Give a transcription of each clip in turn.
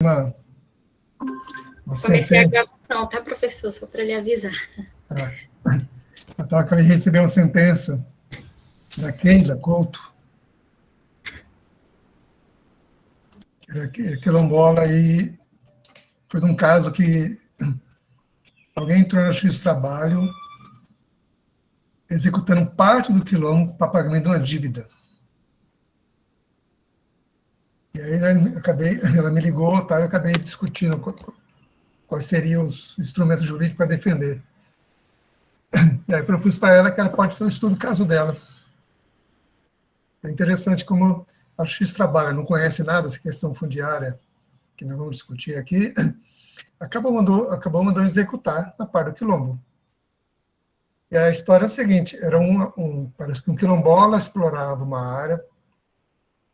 uma, uma Comecei a sentença. gravação, tá, professor? Só para lhe avisar. Eu acabei de receber uma sentença da Keila Couto, que é quilombola, e foi num caso que alguém entrou na Justiça do Trabalho executando parte do quilombo para pagamento de uma dívida. E aí ela me ligou, tá, eu acabei discutindo quais seriam os instrumentos jurídicos para defender. E aí propus para ela que ela pode ser o estudo do caso dela. É interessante como a Justiça trabalha, não conhece nada dessa questão fundiária, que nós vamos discutir aqui, acabou mandando executar a parte do quilombo. E a história é a seguinte, era parece que um quilombola explorava uma área,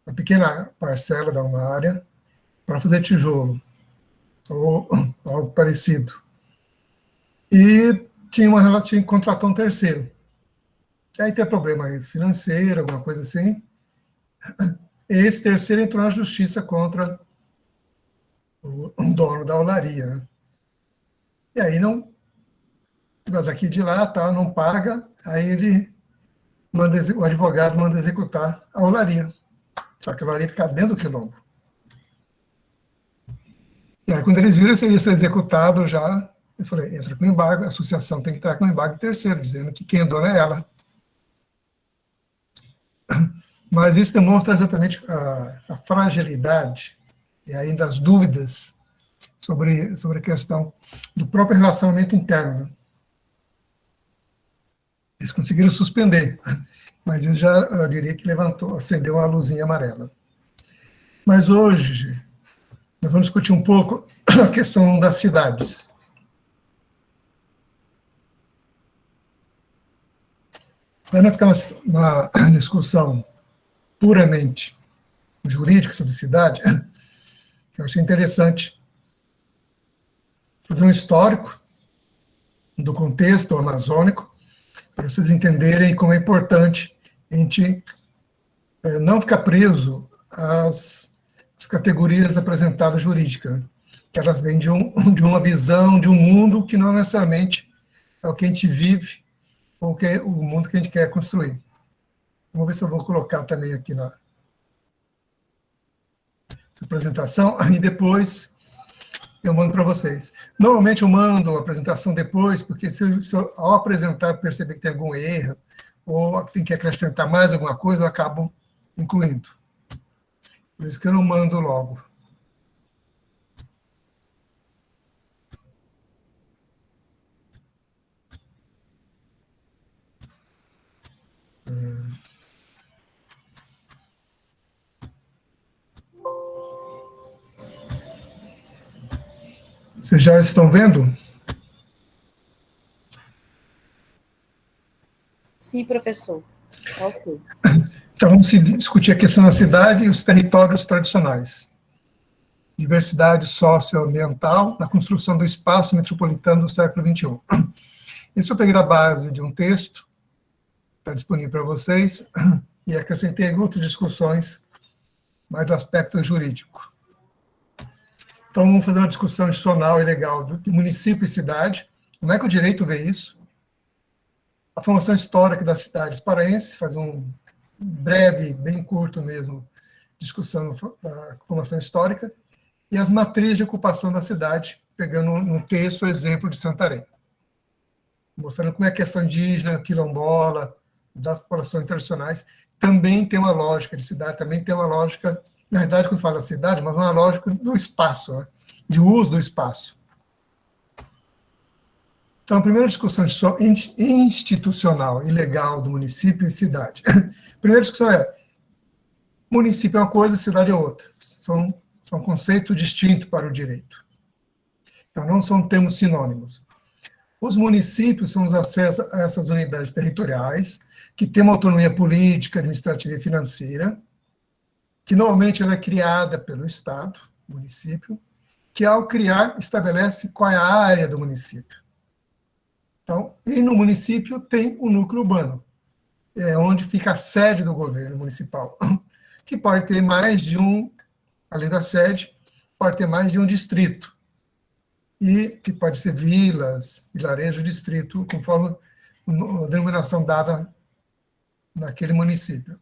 uma pequena parcela da uma área, para fazer tijolo, ou algo parecido. E contratou um terceiro. Aí tem problema financeiro, alguma coisa assim. Esse terceiro entrou na justiça contra o dono da olaria. Né? E aí não, daqui de lá, tá, não paga, aí o advogado manda executar a olaria. Só que a olaria fica dentro do quilombo. E aí quando eles viram que ia ser executado já, eu falei, entra com embargo, a associação tem que entrar com embargo terceiro, dizendo que quem é dona é ela. Mas isso demonstra exatamente a fragilidade e ainda as dúvidas sobre a questão do próprio relacionamento interno. Eles conseguiram suspender, mas ele já, eu diria que acendeu uma luzinha amarela. Mas hoje, nós vamos discutir um pouco a questão das cidades. Para não ficar uma discussão puramente jurídica sobre cidade, eu achei interessante fazer um histórico do contexto amazônico, para vocês entenderem como é importante a gente não ficar preso às categorias apresentadas jurídicas, que elas vêm de uma visão, de um mundo que não necessariamente é o que a gente vive, ou que é o mundo que a gente quer construir. Vamos ver se eu vou colocar também aqui na apresentação, e depois eu mando para vocês. Normalmente eu mando a apresentação depois, porque se eu ao apresentar perceber que tem algum erro, ou tem que acrescentar mais alguma coisa, eu acabo incluindo. Por isso que eu não mando logo. Vocês já estão vendo? Sim, professor. Ok. Então, vamos discutir a questão da cidade e os territórios tradicionais. Diversidade socioambiental na construção do espaço metropolitano do século XXI. Isso eu peguei da base de um texto, está disponível para vocês, e acrescentei outras discussões, mais do aspecto jurídico. Então, vamos fazer uma discussão institucional e legal do município e cidade. Como é que o direito vê isso? A formação histórica das cidades paraenses, faz um breve, bem curto mesmo, discussão da formação histórica, e as matrizes de ocupação da cidade, pegando no texto o exemplo de Santarém, mostrando como é a questão indígena, quilombola, das populações tradicionais, também tem uma lógica de cidade, também tem uma lógica, na verdade, quando fala cidade, mas uma lógica do espaço, né, de uso do espaço. Então, a primeira discussão institucional e legal do município e cidade. A primeira discussão é, município é uma coisa, cidade é outra. São conceitos distintos para o direito. Então, não são termos sinônimos. Os municípios são os acessos a essas unidades territoriais, que têm uma autonomia política, administrativa e financeira, que normalmente ela é criada pelo Estado, município, que ao criar estabelece qual é a área do município. Então, e no município tem o núcleo urbano, onde fica a sede do governo municipal, que pode ter mais de um, além da sede, pode ter mais de um distrito, e que pode ser vilas, vilarejo, distrito, conforme a denominação dada naquele município.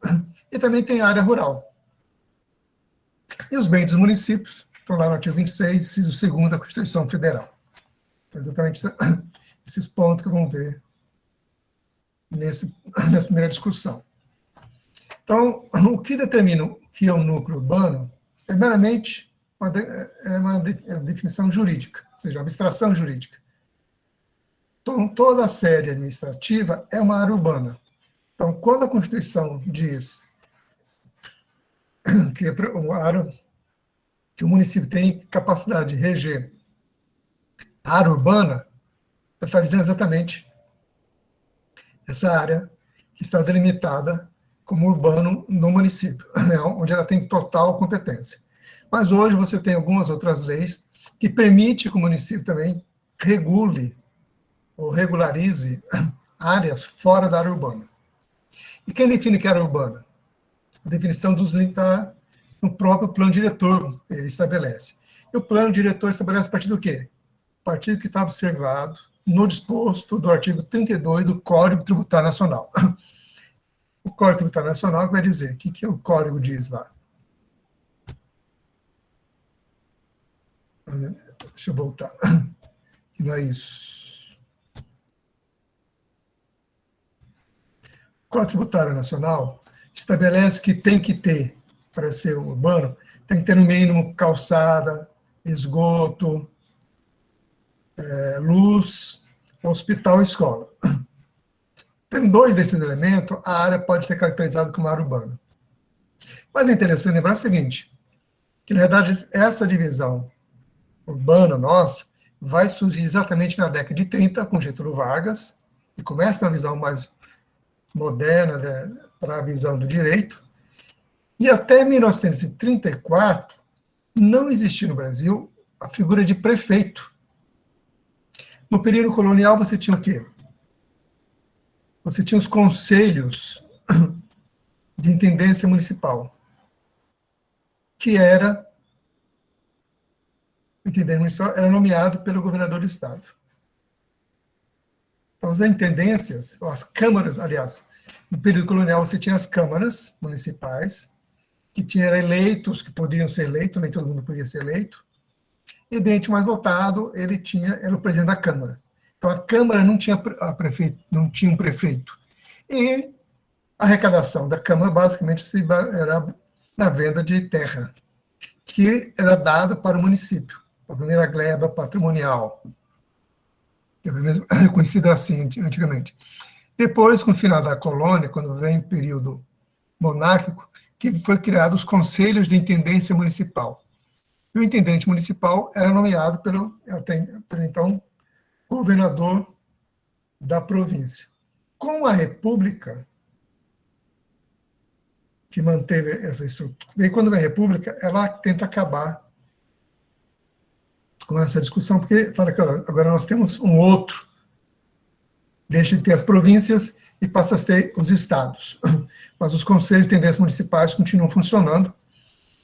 E também tem área rural. E os bens dos municípios estão lá no artigo 26, inciso 2º da Constituição Federal. Então, exatamente esses pontos que vamos ver nessa primeira discussão. Então, o que determina o que é um núcleo urbano é meramente uma definição jurídica, ou seja, uma abstração jurídica. Então, toda a série administrativa é uma área urbana. Então, quando a Constituição diz que o município tem capacidade de reger a área urbana, ela está dizendo exatamente essa área que está delimitada como urbano no município, onde ela tem total competência. Mas hoje você tem algumas outras leis que permitem que o município também regule ou regularize áreas fora da área urbana. E quem define que é área urbana? A definição dos limites está no próprio plano diretor, ele estabelece. E o plano diretor estabelece a partir do quê? A partir do que está observado no disposto do artigo 32 do Código Tributário Nacional. O Código Tributário Nacional vai dizer, o que o Código diz lá? Deixa eu voltar. Não é isso. O Código Tributário Nacional estabelece que tem que ter, para ser urbano, tem que ter no mínimo calçada, esgoto, luz, hospital e escola. Tendo 2 desses elementos, a área pode ser caracterizada como área urbana. Mas é interessante lembrar o seguinte, que na verdade essa divisão urbana nossa vai surgir exatamente na década de 30 com Getúlio Vargas, e começa uma visão mais moderna, né, para a visão do direito, e até 1934 não existia no Brasil a figura de prefeito. No período colonial você tinha o quê? Você tinha os conselhos de intendência municipal, que era, o intendente municipal era nomeado pelo governador do estado. Então, as intendências, as câmaras, aliás, no período colonial você tinha as câmaras municipais, que tinham eleitos, que podiam ser eleitos, nem todo mundo podia ser eleito, e dente mais votado, era o presidente da Câmara. Então, a Câmara não tinha um prefeito. E a arrecadação da Câmara, basicamente, era na venda de terra, que era dada para o município, a primeira gleba patrimonial, que era conhecida assim antigamente. Depois, com o final da colônia, quando vem o período monárquico, que foi criado os conselhos de intendência municipal. E o intendente municipal era nomeado pelo então, governador da província. Com a República, que manteve essa estrutura, e quando vem a República, ela tenta acabar com essa discussão, porque fala que agora nós temos um outro, deixa de ter as províncias e passa a ter os estados. Mas os conselhos de intendência municipais continuam funcionando.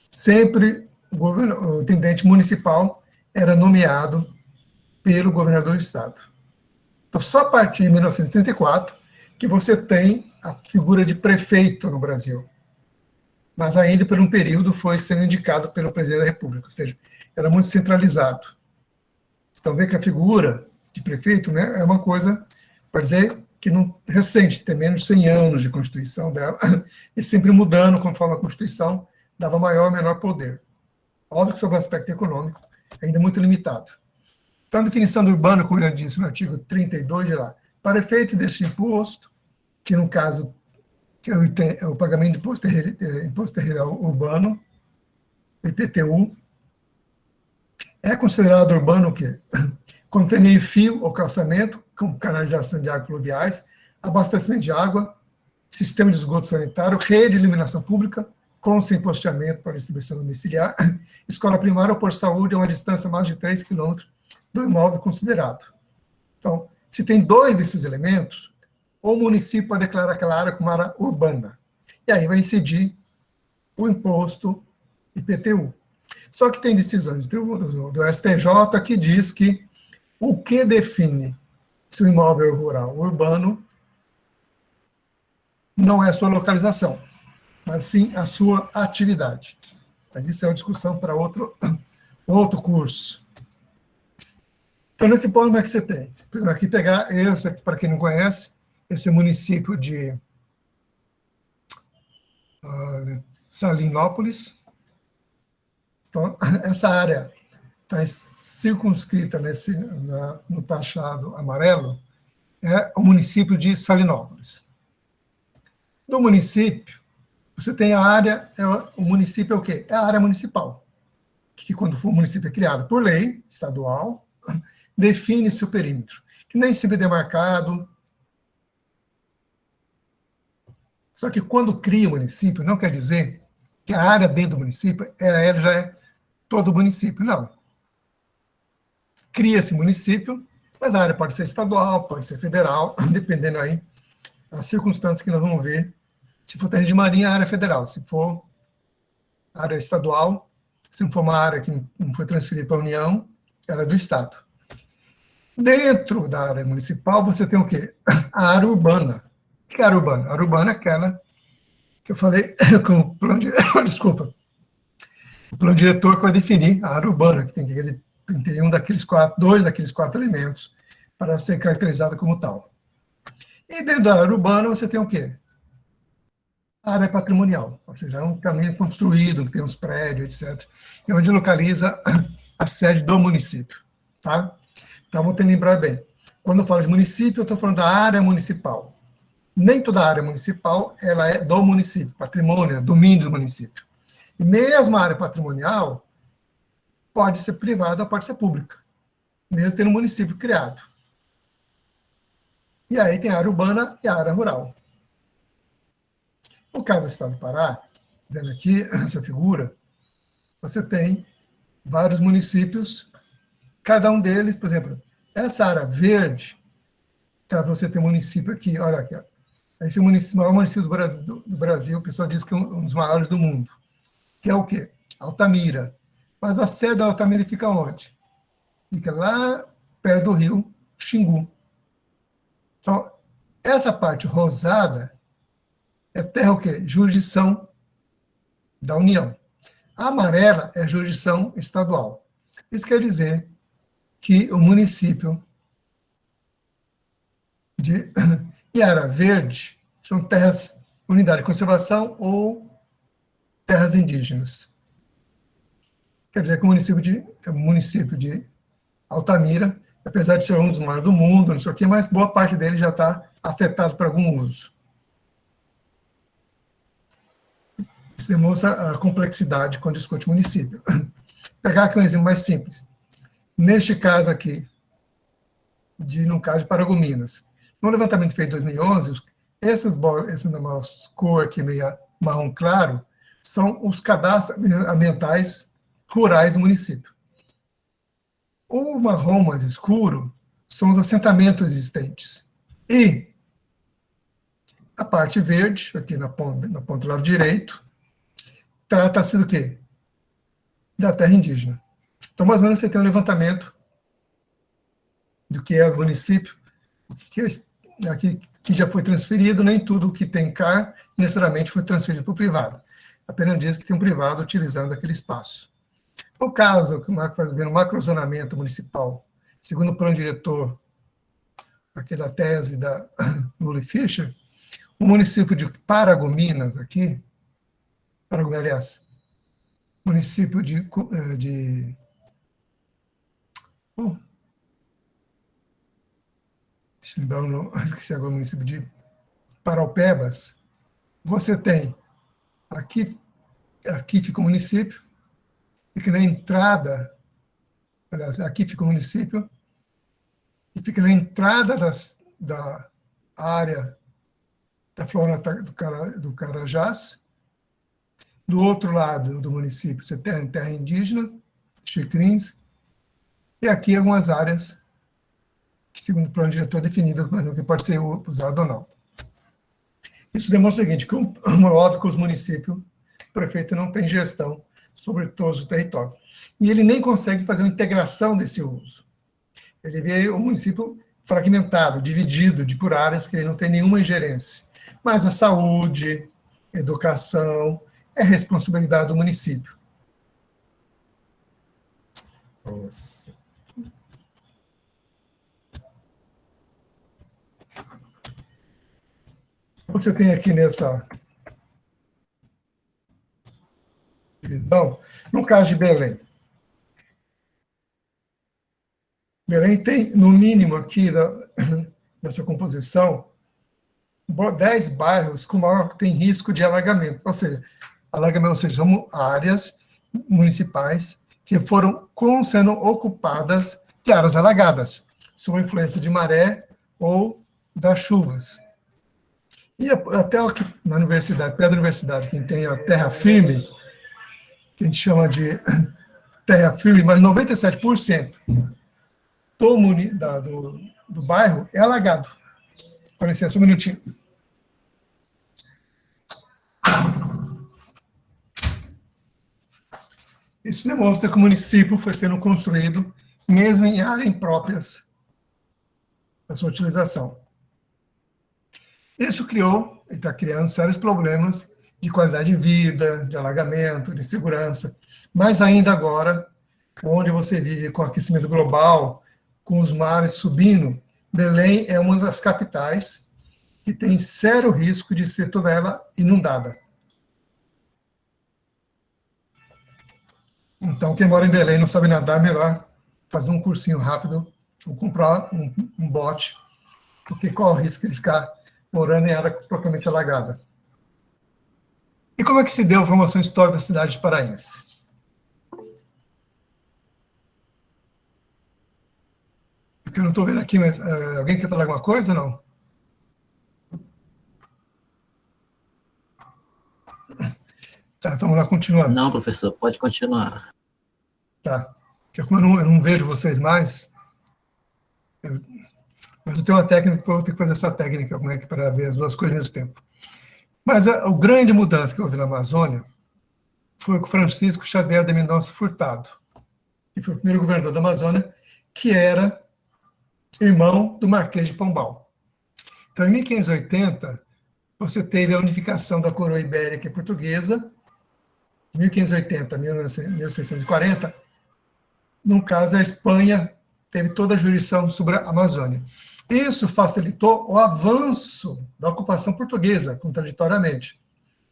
Sempre o intendente municipal era nomeado pelo governador do estado. Então, só a partir de 1934 que você tem a figura de prefeito no Brasil. Mas ainda por um período foi sendo indicado pelo presidente da República, ou seja, era muito centralizado. Então, vê que a figura de prefeito, né, é uma coisa, para dizer, que não recente, tem menos de 100 anos de Constituição dela, e sempre mudando conforme a Constituição dava maior ou menor poder. Óbvio que sobre o aspecto econômico, ainda muito limitado. Então, a definição do urbano, como eu disse no artigo 32 de lá, para efeito desse imposto, que no caso que é o pagamento de imposto territorial urbano, IPTU, é considerado urbano o quê? Quando tem meio fio ou calçamento, com canalização de águas pluviais, abastecimento de água, sistema de esgoto sanitário, rede de iluminação pública, com sem posteamento para distribuição domiciliar, escola primária ou por saúde a uma distância mais de 3 km do imóvel considerado. Então, se tem 2 desses elementos, o município pode declarar aquela área como área urbana. E aí vai incidir o imposto IPTU. Só que tem decisões do STJ que diz que o que define se o imóvel é rural ou urbano não é a sua localização, mas sim a sua atividade. Mas isso é uma discussão para outro curso. Então, nesse ponto, como é que você tem? Aqui pegar esse, para quem não conhece, esse município de Salinópolis. Então, essa área está circunscrita no taxado amarelo, é o município de Salinópolis. Do município, você tem a área, o município é o quê? É a área municipal, que quando for o município é criado por lei estadual, define-se o perímetro, que nem sempre é demarcado. Só que quando cria o município, não quer dizer que a área dentro do município ela já é todo o município, não. Cria-se município, mas a área pode ser estadual, pode ser federal, dependendo aí das circunstâncias que nós vamos ver. Se for terra de marinha, a área federal. Se for área estadual, se não for uma área que não foi transferida para a União, ela é do Estado. Dentro da área municipal, você tem o quê? A área urbana. O que é a área urbana? A área urbana é aquela que eu falei com o plano de... Desculpa. O plano diretor que vai definir a área urbana, que tem dois daqueles quatro elementos para ser caracterizada como tal. E dentro da área urbana, você tem o quê? A área patrimonial, ou seja, é um caminho construído, que tem uns prédios, etc., e onde localiza a sede do município. Tá? Então, vamos ter que lembrar bem. Quando eu falo de município, eu estou falando da área municipal. Nem toda a área municipal ela é do município, patrimônio, é domínio do município. E mesmo a área patrimonial pode ser privada ou pode ser pública, mesmo tendo um município criado. E aí tem a área urbana e a área rural. No caso do Estado do Pará, vendo aqui essa figura, você tem vários municípios, cada um deles, por exemplo, essa área verde, tá, você tem um município aqui, olha aqui, ó. Esse é o maior município do Brasil, o pessoal diz que é um dos maiores do mundo, que é o quê? Altamira. Mas a sede da Altamira fica onde? Fica lá perto do rio Xingu. Então, essa parte rosada é terra o quê? Jurisdição da União. A amarela é jurisdição estadual. Isso quer dizer que o município de Iara Verde são terras, unidade de conservação ou terras indígenas. Quer dizer que o município de Altamira, apesar de ser um dos maiores do mundo, não sei o quê, mas boa parte dele já está afetado por algum uso. Isso demonstra a complexidade quando discute município. Pegar aqui um exemplo mais simples. Neste caso aqui, no caso de Paragominas, no levantamento feito em 2011, essas cor aqui meio marrom claro, são os cadastros ambientais rurais do município. O marrom mais escuro são os assentamentos existentes. E a parte verde, aqui na ponta do lado direito, trata-se do quê? Da terra indígena. Então, mais ou menos, você tem um levantamento do que é o município, o que é aqui que já foi transferido, nem tudo o que tem CAR necessariamente foi transferido para o privado. Apenas diz que tem um privado utilizando aquele espaço. No caso, que o Marco faz ver no macrozonamento municipal, segundo o plano diretor, aquela tese da Lully Fischer, o município de Paragominas, aqui, aliás, município deixa eu lembrar, esqueci agora o município de Paraupebas, você tem, aqui fica o município, fica na entrada, aliás, aqui fica o município, e fica na entrada da área da flora do Carajás. Do outro lado do município, você tem terra indígena, Xicrins, e aqui algumas áreas que, segundo o plano diretor, definido, que pode ser usado ou não. Isso demonstra o seguinte, que é óbvio que os municípios, o prefeito não tem gestão sobre todo o território. E ele nem consegue fazer uma integração desse uso. Ele vê o município fragmentado, dividido por áreas que ele não tem nenhuma ingerência. Mas a saúde, a educação, é responsabilidade do município. Nossa. O que você tem aqui nessa divisão? No caso de Belém. Belém tem, no mínimo aqui, nessa composição, 10 bairros com maior tem risco de alagamento. Ou seja, são áreas municipais que foram sendo ocupadas de áreas alagadas, sob a influência de maré ou das chuvas. E até aqui na universidade, perto da universidade, quem tem a terra firme, que a gente chama de terra firme, mas 97% do bairro é alagado. Com licença, um minutinho. Isso demonstra que o município foi sendo construído mesmo em áreas impróprias da sua utilização. Isso criou, e está criando sérios problemas de qualidade de vida, de alagamento, de segurança, mas ainda agora, onde você vive com aquecimento global, com os mares subindo, Belém é uma das capitais que tem sério risco de ser toda ela inundada. Então, quem mora em Belém e não sabe nadar, é melhor fazer um cursinho rápido ou comprar um bote, porque corre o risco de ficar morando em área totalmente alagada. E como é que se deu a formação histórica da cidade de Paraense? Porque eu não estou vendo aqui, mas alguém quer falar alguma coisa ou não? Tá, então vamos lá, continuando. Não, professor, pode continuar. Tá. Porque como eu não vejo vocês mais, mas eu tenho uma técnica, eu vou ter que fazer essa técnica, como é que para ver as duas coisas ao mesmo tempo. Mas a grande mudança que houve na Amazônia foi com Francisco Xavier de Mendonça Furtado, que foi o primeiro governador da Amazônia, que era irmão do Marquês de Pombal. Então, em 1580, você teve a unificação da coroa ibérica e portuguesa, 1580 a 1640, no caso, a Espanha teve toda a jurisdição sobre a Amazônia. Isso facilitou o avanço da ocupação portuguesa, contraditoriamente.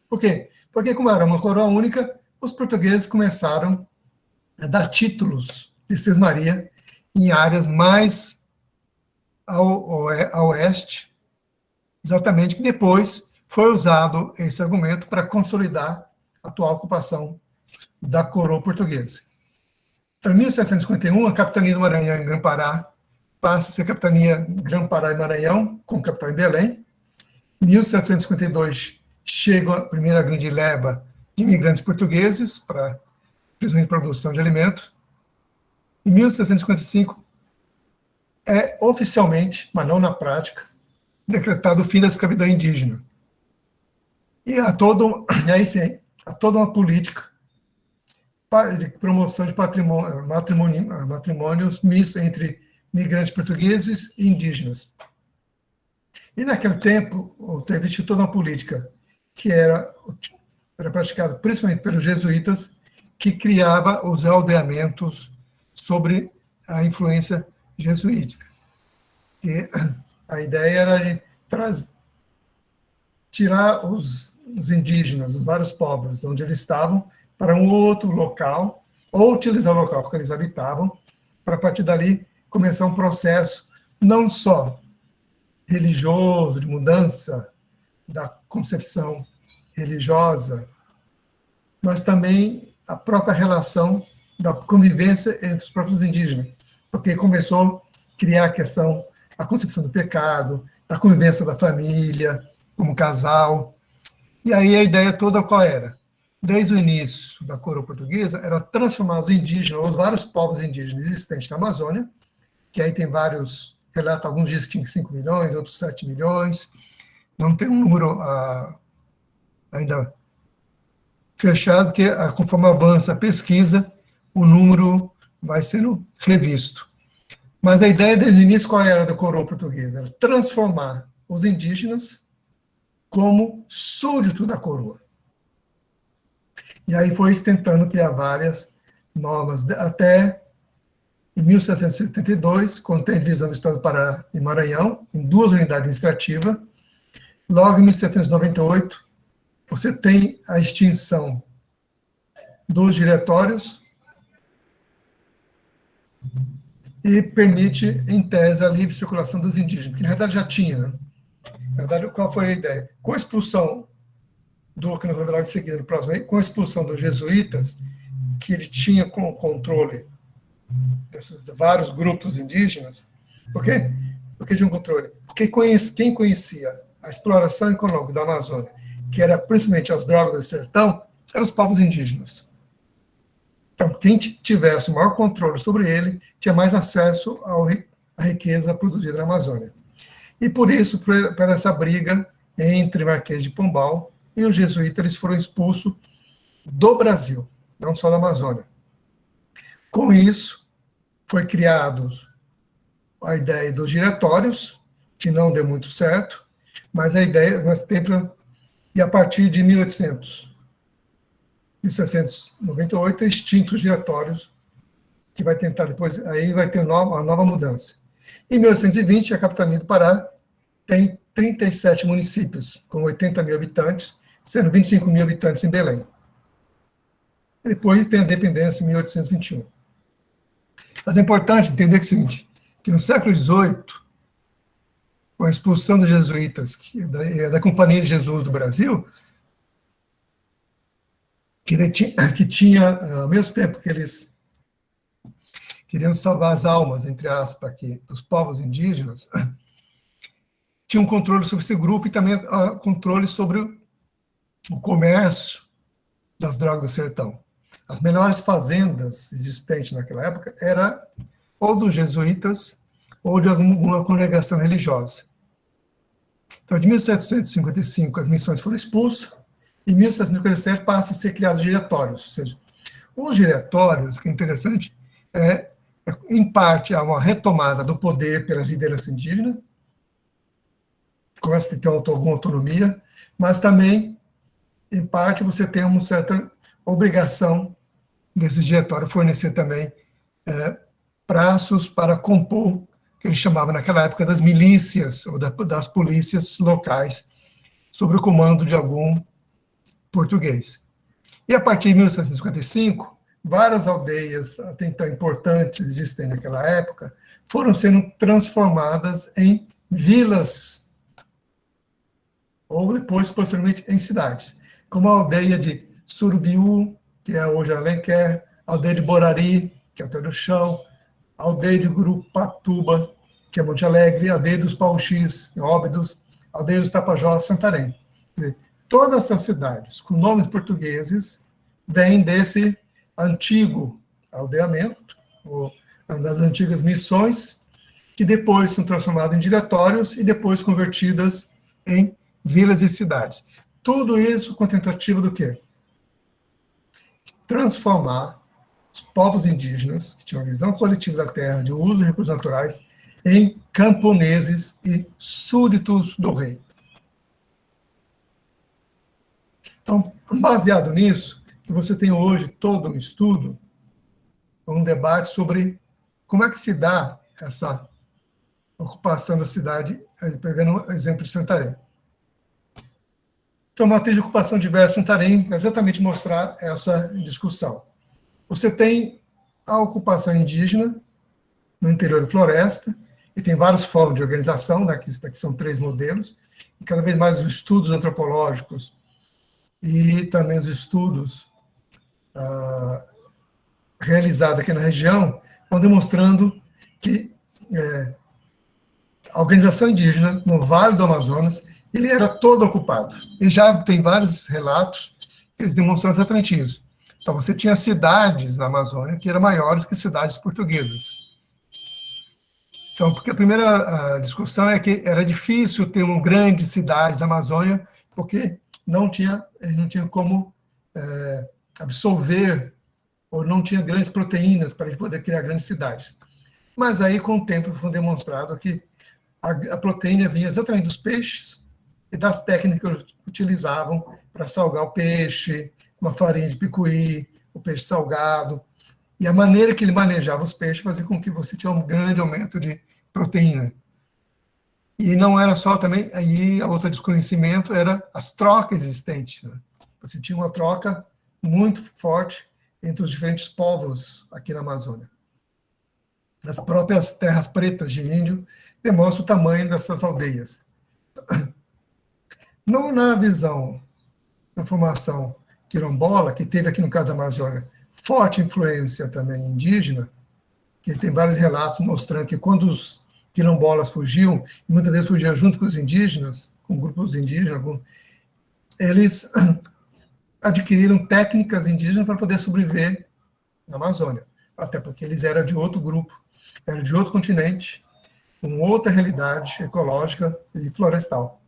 Por quê? Porque, como era uma coroa única, os portugueses começaram a dar títulos de Sesmaria em áreas mais a oeste, exatamente, que depois foi usado esse argumento para consolidar a atual ocupação da coroa portuguesa. Em 1751, a capitania do Maranhão em Grã-Pará passa a ser capitania Grã-Pará e Maranhão, com capital em Belém. Em 1752, chega a primeira grande leva de imigrantes portugueses, para principalmente produção de alimentos. Em 1755, é oficialmente, mas não na prática, decretado o fim da escravidão indígena. E há toda uma política de promoção de matrimônios mistos entre migrantes portugueses e indígenas. E naquele tempo, teve toda uma política que era praticada principalmente pelos jesuítas, que criava os aldeamentos sobre a influência jesuítica. E a ideia era de tirar os indígenas, os vários povos, onde eles estavam, para um outro local, ou utilizar o local que eles habitavam, para, a partir dali, começar um processo não só religioso, de mudança da concepção religiosa, mas também a própria relação da convivência entre os próprios indígenas, porque começou a criar a concepção do pecado, da convivência da família, como casal. E aí a ideia toda qual era? Desde o início da coroa portuguesa, era transformar os indígenas, os vários povos indígenas existentes na Amazônia, que aí tem vários relatos, alguns dizem que tinha 5 milhões, outros 7 milhões, não tem um número ainda fechado, que conforme avança a pesquisa, o número vai sendo revisto. Mas a ideia desde o início, qual era da coroa portuguesa? Era transformar os indígenas como súdito da coroa. E aí foi tentando criar várias normas, até em 1772, quando tem a divisão do Estado do Pará e Maranhão, em 2 unidades administrativas. Logo em 1798, você tem a extinção dos diretórios e permite, em tese, a livre circulação dos indígenas, que na verdade já tinha, né? Na verdade, qual foi a ideia? Com a expulsão do, que nós vamos ver logo em seguida, no próximo aí, com a expulsão dos jesuítas, que ele tinha com o controle desses vários grupos indígenas, por quê? Porque tinha um controle. Porque quem conhecia a exploração econômica da Amazônia, que era principalmente as drogas do sertão, eram os povos indígenas. Então, quem tivesse o maior controle sobre ele, tinha mais acesso à riqueza produzida na Amazônia. E por isso, por essa briga entre Marquês de Pombal e os jesuítas, eles foram expulsos do Brasil, não só da Amazônia. Com isso, foi criado a ideia dos diretórios, que não deu muito certo, mas a ideia, e a partir de 1798, extintos os diretórios, que vai tentar depois, aí vai ter uma nova mudança. Em 1820, a capitania do Pará tem 37 municípios, com 80 mil habitantes, sendo 25 mil habitantes em Belém. E depois tem a dependência em 1821. Mas é importante entender que é o seguinte, que no século XVIII, com a expulsão dos jesuítas, da Companhia de Jesus do Brasil, que tinha, ao mesmo tempo que eles queriam salvar as almas, entre aspas, aqui, dos povos indígenas, tinha um controle sobre esse grupo e também controle sobre o comércio das drogas do sertão. As melhores fazendas existentes naquela época eram ou dos jesuítas ou de alguma congregação religiosa. Então, de 1755, as missões foram expulsas, e em 1757 passa a ser criados diretórios. Ou seja, os diretórios, que é interessante, em parte, há uma retomada do poder pela liderança indígena, começa a ter alguma autonomia, mas também, em parte, você tem uma certa obrigação desse diretório fornecer também prazos para compor, que eles chamavam naquela época das milícias, ou das polícias locais, sob o comando de algum português. E a partir de 1755, várias aldeias, até então importantes, existentes naquela época, foram sendo transformadas em vilas, ou depois, posteriormente, em cidades, como a aldeia de Surubiú, que é hoje Alenquer, a aldeia de Borari, que é o Alter do Chão, a aldeia de Gurupatuba, que é Monte Alegre, a aldeia dos Pauxis, em Óbidos, a aldeia dos Tapajós, Santarém. Quer dizer, todas essas cidades com nomes portugueses vêm desse antigo aldeamento, ou das antigas missões, que depois são transformadas em diretórios e depois convertidas em vilas e cidades. Tudo isso com a tentativa do quê? Transformar os povos indígenas, que tinham uma visão coletiva da terra, de uso de recursos naturais, em camponeses e súditos do rei. Então, baseado nisso, que você tem hoje todo um estudo, um debate sobre como é que se dá essa ocupação da cidade, pegando o exemplo de Santarém. Então, a matriz de ocupação diversa em Santarém vai exatamente mostrar essa discussão. Você tem a ocupação indígena no interior da floresta, e tem vários fóruns de organização, né, que são 3 modelos, e cada vez mais os estudos antropológicos e também os estudos realizados aqui na região vão demonstrando que a organização indígena no Vale do Amazonas, ele era todo ocupado. E já tem vários relatos que eles demonstram exatamente isso. Então, você tinha cidades na Amazônia que eram maiores que cidades portuguesas. Então, porque a primeira discussão é que era difícil ter uma grande cidade na Amazônia, porque eles não tinham como absorver, ou não tinha grandes proteínas para ele poder criar grandes cidades. Mas aí, com o tempo, foi demonstrado que a proteína vinha exatamente dos peixes e das técnicas que utilizavam para salgar o peixe, uma farinha de picuí, o peixe salgado, e a maneira que ele manejava os peixes fazia com que você tinha um grande aumento de proteína. E não era só também, aí a outra desconhecimento era as trocas existentes. Né? Você tinha uma troca muito forte entre os diferentes povos aqui na Amazônia. As próprias terras pretas de índio demonstram o tamanho dessas aldeias. Não na visão da formação quilombola, que teve aqui no caso da Amazônia forte influência também indígena, que tem vários relatos mostrando que quando os quilombolas fugiam, e muitas vezes fugiam junto com os indígenas, com grupos indígenas, eles adquiriram técnicas indígenas para poder sobreviver na Amazônia, até porque eles eram de outro grupo, eram de outro continente, com outra realidade ecológica e florestal.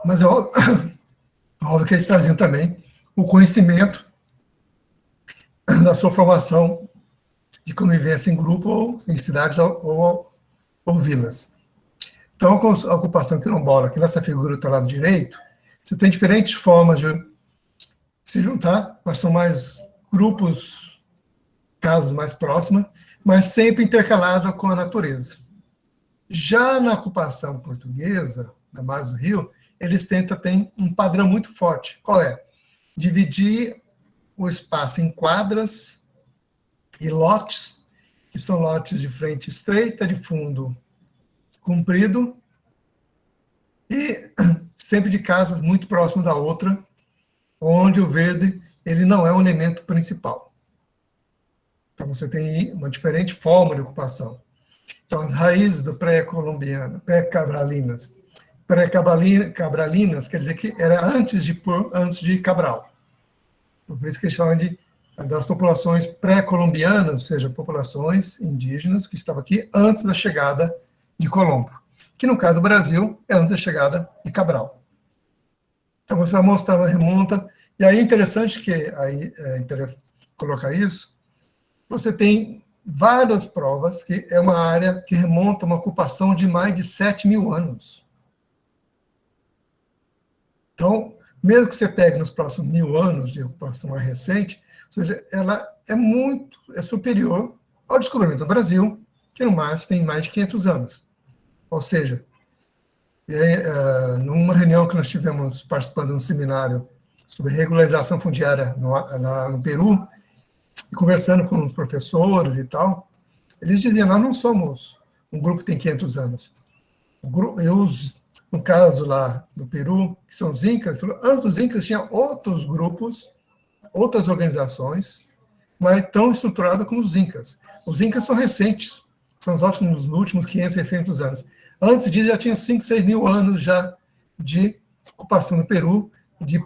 Mas é óbvio que eles traziam também o conhecimento da sua formação de convivência em grupo, ou em cidades ou vilas. Então, a ocupação quilombola, aqui nessa figura do lado direito, você tem diferentes formas de se juntar, mas são mais grupos, casos mais próximos, mas sempre intercalada com a natureza. Já na ocupação portuguesa, na margem do rio, eles têm um padrão muito forte. Qual é? Dividir o espaço em quadras e lotes, que são lotes de frente estreita, de fundo comprido, e sempre de casas muito próximas da outra, onde o verde ele não é um elemento principal. Então, você tem uma diferente forma de ocupação. Então, as raízes do pré-colombiano, pré-cabralinas, pré-cabralinas, quer dizer que era antes de Cabral. Por isso que eles chamam das populações pré-colombianas, ou seja, populações indígenas que estavam aqui antes da chegada de Colombo, que no caso do Brasil é antes da chegada de Cabral. Então você vai mostrar uma remonta, e aí é interessante que, aí é interessante colocar isso, você tem várias provas que é uma área que remonta a uma ocupação de mais de 7.000 anos. Então, mesmo que você pegue nos próximos 1.000 anos de ocupação mais recente, ou seja, ela é superior ao descobrimento do Brasil, que no máximo tem mais de 500 anos. Ou seja, numa reunião que nós tivemos participando de um seminário sobre regularização fundiária no Peru, e conversando com os professores e tal, eles diziam, nós não somos um grupo que tem 500 anos. No caso lá do Peru, que são os Incas, antes dos Incas tinha outros grupos, outras organizações, mas tão estruturadas como os Incas. Os Incas são recentes, são os últimos 500, 600 anos. Antes disso, já tinha 5, 6 mil anos já de ocupação no Peru, de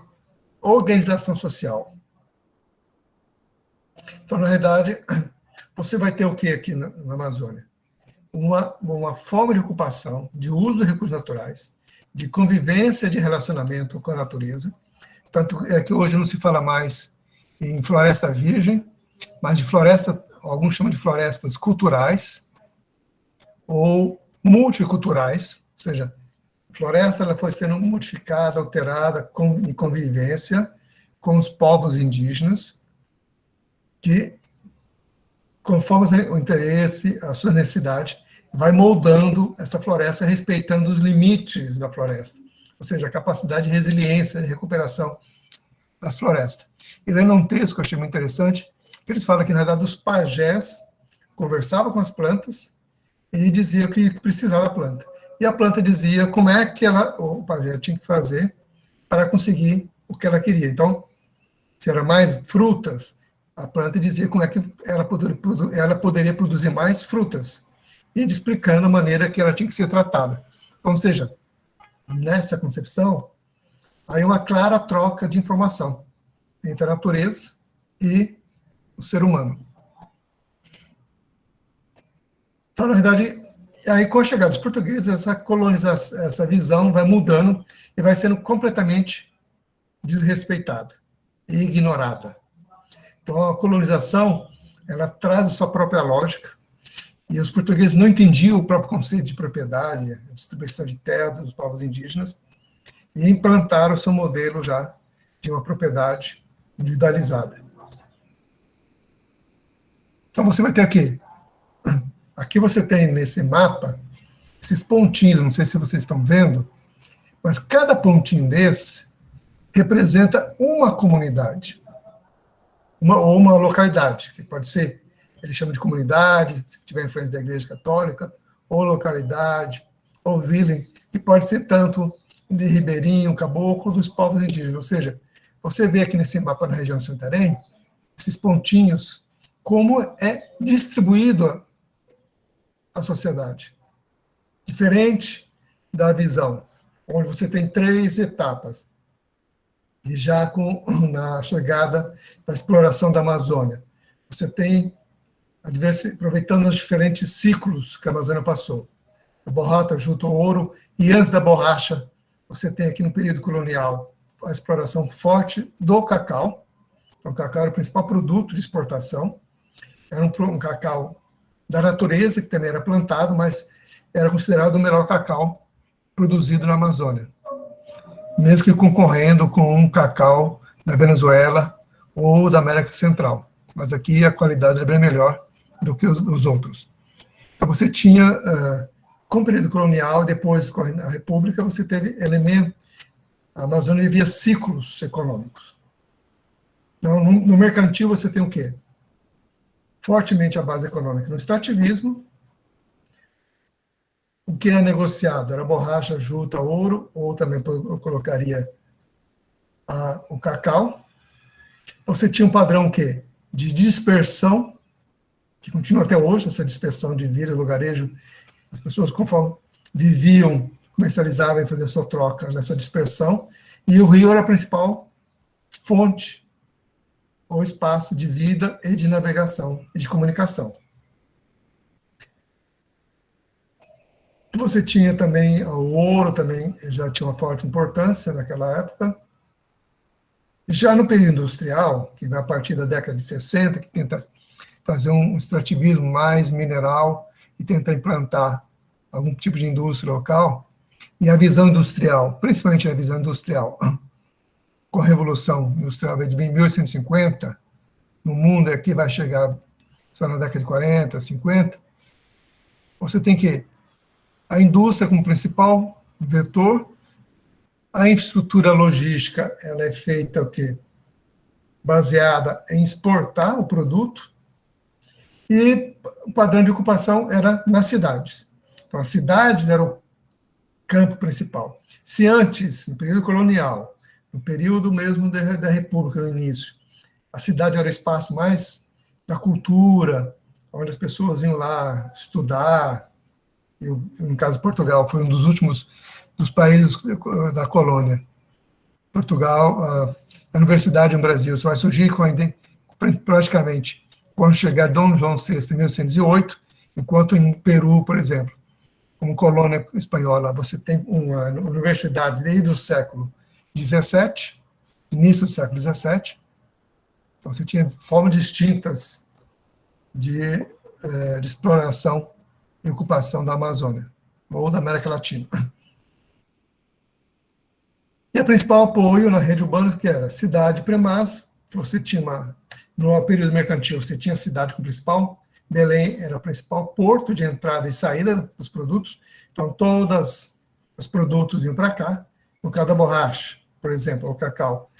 organização social. Então, na realidade, você vai ter o que aqui na Amazônia? Uma forma de ocupação, de uso de recursos naturais, de convivência, de relacionamento com a natureza. Tanto é que hoje não se fala mais em floresta virgem, mas de floresta, alguns chamam de florestas culturais, ou multiculturais, ou seja, a floresta ela foi sendo modificada, alterada em convivência com os povos indígenas, que, conforme o interesse, a sua necessidade, vai moldando essa floresta, respeitando os limites da floresta, ou seja, a capacidade de resiliência, de recuperação das florestas. E lendo um texto que eu achei muito interessante, que eles falam que, na verdade, os pajés conversavam com as plantas e diziam que precisava da planta. E a planta dizia como é que o pajé tinha que fazer para conseguir o que ela queria. Então, se era mais frutas, a planta dizia como é que ela poderia produzir mais frutas, e explicando a maneira que ela tinha que ser tratada. Ou seja, nessa concepção, aí uma clara troca de informação entre a natureza e o ser humano. Então, na verdade, E aí, com a chegada dos portugueses, essa colonização, essa visão vai mudando e vai sendo completamente desrespeitada e ignorada. Então, a colonização, ela traz a sua própria lógica, e os portugueses não entendiam o próprio conceito de propriedade, a distribuição de terra dos povos indígenas, e implantaram o seu modelo já de uma propriedade individualizada. Então, você vai ter aqui você tem nesse mapa, esses pontinhos, não sei se vocês estão vendo, mas cada pontinho desse representa uma comunidade, ou uma localidade, que pode ser, ele chama de comunidade, se tiver influência da Igreja Católica, ou localidade, ou vila, que pode ser tanto de ribeirinho, caboclo, dos povos indígenas. Ou seja, você vê aqui nesse mapa na região de Santarém, esses pontinhos, como é distribuído a sociedade. Diferente da visão, onde você tem 3 etapas, e já na chegada da exploração da Amazônia, você tem, aproveitando os diferentes ciclos que a Amazônia passou, a borracha junto ao ouro, e antes da borracha, você tem aqui no período colonial a exploração forte do cacau. Então, o cacau era o principal produto de exportação, era um cacau da natureza, que também era plantado, mas era considerado o melhor cacau produzido na Amazônia, mesmo que concorrendo com um cacau da Venezuela ou da América Central. Mas aqui a qualidade é bem melhor do que os outros. Então você tinha, com o período colonial, depois com a República, você teve elementos, a Amazônia vivia ciclos econômicos. Então, no mercantil você tem o quê? Fortemente a base econômica. No extrativismo, o que era negociado era borracha, juta, ouro, ou também eu colocaria o cacau. Você tinha um padrão o quê? De dispersão, que continua até hoje, essa dispersão de vila, lugarejo. As pessoas, conforme viviam, comercializavam e faziam sua troca nessa dispersão, e o rio era a principal fonte ou espaço de vida e de navegação e de comunicação. Você tinha também o ouro, também já tinha uma forte importância naquela época. Já no período industrial, que vai a partir da década de 60, que tenta fazer um extrativismo mais mineral e tenta implantar algum tipo de indústria local, e a visão industrial, principalmente a visão industrial, com a Revolução Industrial de 1850, no mundo aqui vai chegar só na década de 40, 50, você tem que a indústria como principal vetor, a infraestrutura logística, ela é feita o quê? Baseada em exportar o produto, e o padrão de ocupação era nas cidades. Então, as cidades eram o campo principal. Se antes, no período colonial, no período mesmo da República, no início, a cidade era o espaço mais da cultura, onde as pessoas iam lá estudar. No caso, Portugal foi um dos últimos dos países da colônia. Portugal, a universidade no Brasil só vai surgir praticamente quando chegar Dom João VI em 1108, enquanto em Peru, por exemplo, como colônia espanhola, você tem uma universidade desde o século XVII, início do século XVII. Então, você tinha formas distintas de exploração e ocupação da Amazônia, ou da América Latina. E o principal apoio na rede urbana, que era cidade primaz, você tinha no período mercantil, você tinha a cidade como principal, Belém era o principal porto de entrada e saída dos produtos, então todos os produtos iam para cá, no caso da borracha, por exemplo, o cacau.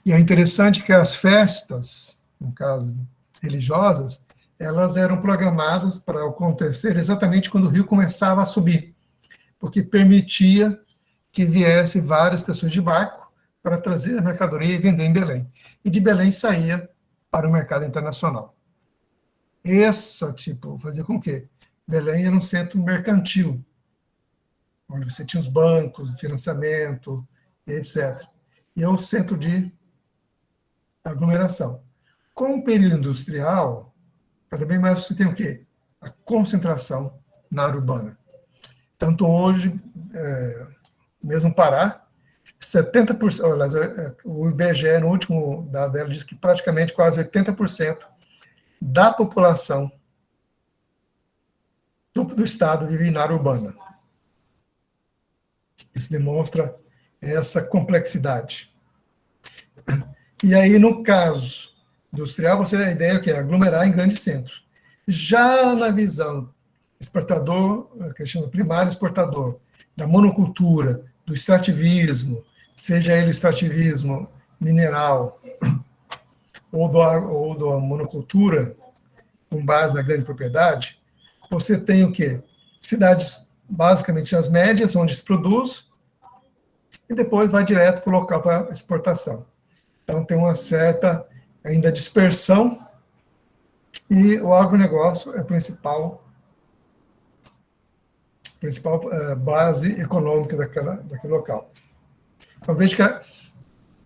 E é interessante que as festas, no caso religiosas, elas eram programadas para acontecer exatamente quando o rio começava a subir, porque permitia que viesse várias pessoas de barco para trazer a mercadoria e vender em Belém. E de Belém saía para o mercado internacional. Fazia com que Belém era um centro mercantil, onde você tinha os bancos, financiamento, etc. E é um centro de aglomeração. Com o período industrial, cada vez mais você tem o quê? A concentração na área urbana. Tanto hoje, mesmo Pará, 70%, aliás, o IBGE, no último dado dela, diz que praticamente quase 80% da população do estado vive na área urbana. Isso demonstra essa complexidade. E aí, no caso industrial, a ideia é que é aglomerar em grandes centros. Já na visão exportador, que a gente chama primário exportador, da monocultura, do extrativismo, seja ele o extrativismo mineral ou da monocultura, com base na grande propriedade, você tem o quê? Cidades, basicamente as médias, onde se produz, e depois vai direto para o local para exportação. Então, tem uma certa ainda dispersão, e o agronegócio é a principal base econômica daquele local. Então, vejo que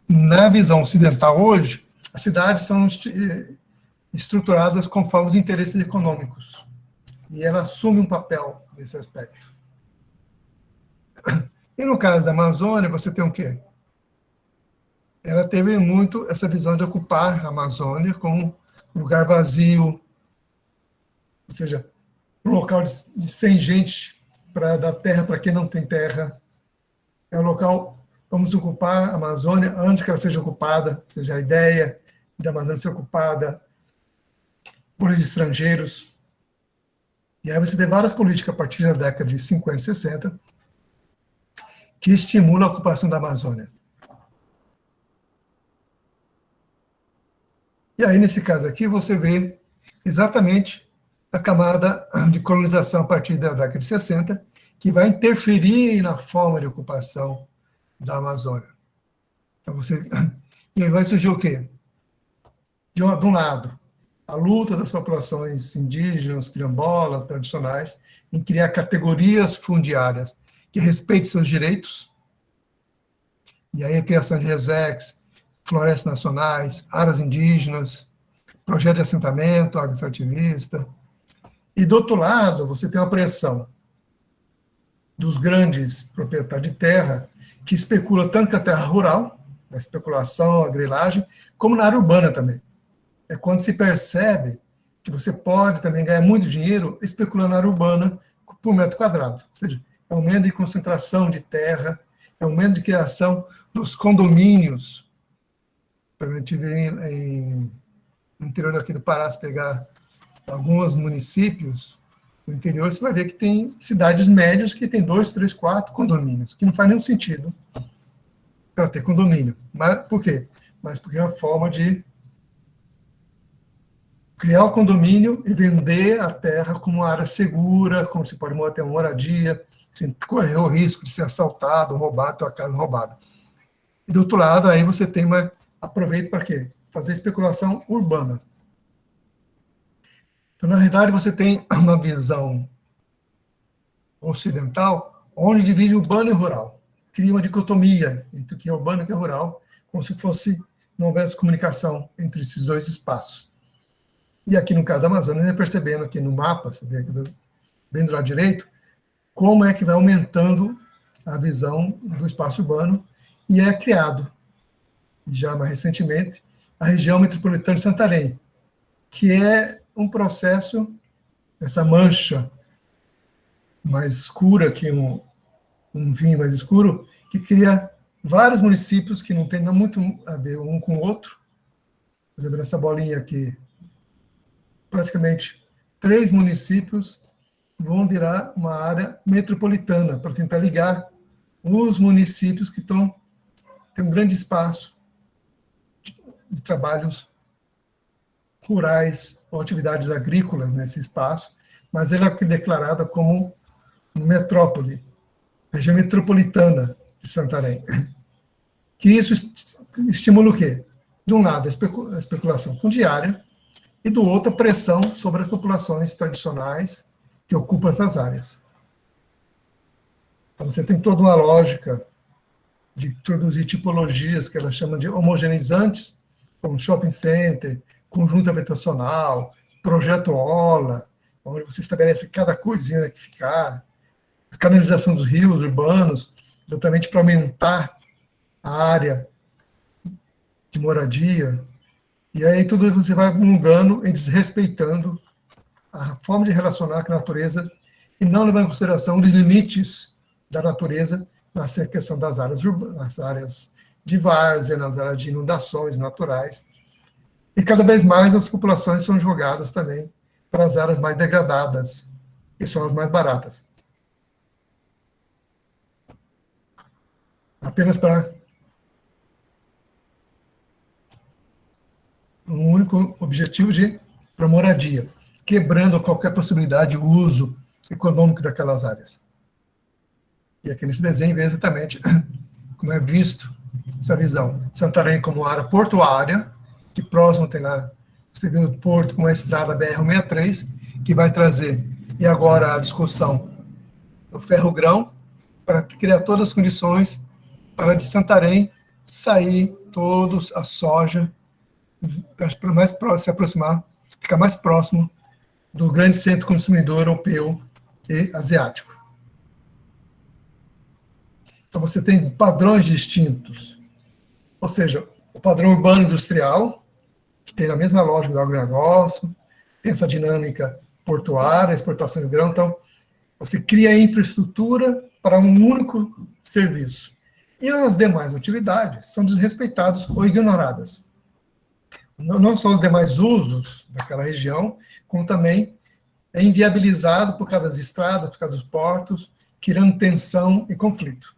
na visão ocidental hoje, as cidades são estruturadas conforme os interesses econômicos, e ela assume um papel nesse aspecto. E no caso da Amazônia, você tem o quê? Ela teve muito essa visão de ocupar a Amazônia como um lugar vazio, ou seja, um local de sem gente, para dar terra para quem não tem terra. É um local, vamos ocupar a Amazônia antes que ela seja ocupada, ou seja, a ideia da Amazônia ser ocupada por estrangeiros. E aí você tem várias políticas a partir da década de 50 e 60 que estimulam a ocupação da Amazônia. E aí, nesse caso aqui, você vê exatamente a camada de colonização a partir da década de 60, que vai interferir na forma de ocupação da Amazônia. Então, e aí vai surgir o quê? De um lado, a luta das populações indígenas, quilombolas, tradicionais, em criar categorias fundiárias que respeitem seus direitos, e aí a criação de RESEX, florestas nacionais, áreas indígenas, projeto de assentamento agroextrativista. E, do outro lado, você tem uma pressão dos grandes proprietários de terra, que especula tanto com a terra rural, na especulação, a grilagem, como na área urbana também. É quando se percebe que você pode também ganhar muito dinheiro especulando na área urbana por metro quadrado. Ou seja, é um aumento de concentração de terra, é um aumento de criação dos condomínios. A gente vê no interior aqui do Pará, se pegar alguns municípios do interior, você vai ver que tem cidades médias que tem 2, 3, 4 condomínios, que não faz nenhum sentido para ter condomínio. Mas por quê? Mas porque é uma forma de criar o condomínio e vender a terra como uma área segura, como se pode ter uma moradia, sem correr o risco de ser assaltado, roubado, ter a casa roubada. E do outro lado, aí você tem aproveita para quê? Fazer especulação urbana. Então, na realidade, você tem uma visão ocidental onde divide urbano e rural. Cria uma dicotomia entre o que é urbano e o que é rural, como se não houvesse comunicação entre esses dois espaços. E aqui no caso da Amazônia, a gente percebendo aqui no mapa, você vê aqui bem do lado direito, como é que vai aumentando a visão do espaço urbano e é criado, já mais recentemente, a região metropolitana de Santarém, que é um processo, essa mancha mais escura, que um vinho mais escuro, que cria vários municípios que não tem muito a ver um com o outro. Por exemplo, essa bolinha aqui, praticamente 3 municípios vão virar uma área metropolitana, para tentar ligar os municípios que têm um grande espaço de trabalhos rurais ou atividades agrícolas nesse espaço, mas ela é declarada como metrópole, região metropolitana de Santarém. Que isso estimula o quê? De um lado, a especulação fundiária, e do outro, a pressão sobre as populações tradicionais que ocupam essas áreas. Então, você tem toda uma lógica de introduzir tipologias que ela chama de homogeneizantes, como shopping center, conjunto habitacional, projeto OLA, onde você estabelece cada coisinha que ficar, a canalização dos rios urbanos, exatamente para aumentar a área de moradia, e aí tudo isso você vai mudando e desrespeitando a forma de relacionar com a natureza e não levando em consideração os limites da natureza nessa questão das áreas urbanas, nas áreas de várzea, nas áreas de inundações naturais. E cada vez mais as populações são jogadas também para as áreas mais degradadas, que são as mais baratas. Apenas para um único objetivo para moradia, quebrando qualquer possibilidade de uso econômico daquelas áreas. E aqui nesse desenho vê exatamente como é visto essa visão. Santarém como área portuária, que próximo tem lá, você vê o porto com a estrada BR-163, que vai trazer, e agora a discussão do ferro-grão, para criar todas as condições para de Santarém sair todos a soja, para mais se aproximar, ficar mais próximo do grande centro consumidor europeu e asiático. Então você tem padrões distintos, ou seja, o padrão urbano industrial, que tem a mesma lógica do agronegócio, tem essa dinâmica portuária, exportação de grão, então você cria infraestrutura para um único serviço. E as demais utilidades são desrespeitadas ou ignoradas. Não só os demais usos daquela região, como também é inviabilizado por causa das estradas, por causa dos portos, criando tensão e conflito.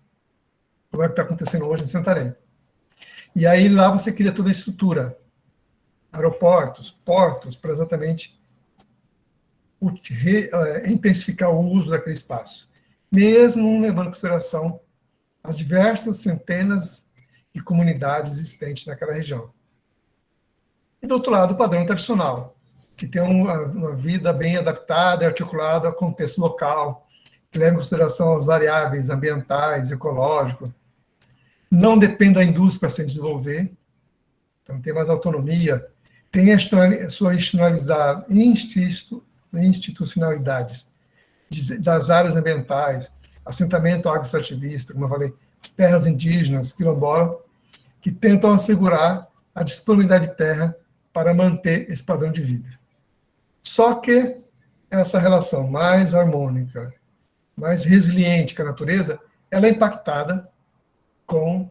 Como é que está acontecendo hoje em Santarém. E aí lá você cria toda a estrutura, aeroportos, portos, para exatamente intensificar o uso daquele espaço, mesmo não levando em consideração as diversas centenas de comunidades existentes naquela região. E do outro lado, o padrão tradicional, que tem uma vida bem adaptada e articulada ao contexto local, que leva em consideração as variáveis ambientais, ecológicos, não depende da indústria para se desenvolver, então tem mais autonomia, tem a sua institucionalidades das áreas ambientais, assentamento agroextrativista, como eu falei, as terras indígenas, quilombola, que tentam assegurar a disponibilidade de terra para manter esse padrão de vida. Só que essa relação mais harmônica, mais resiliente com a natureza, ela é impactada com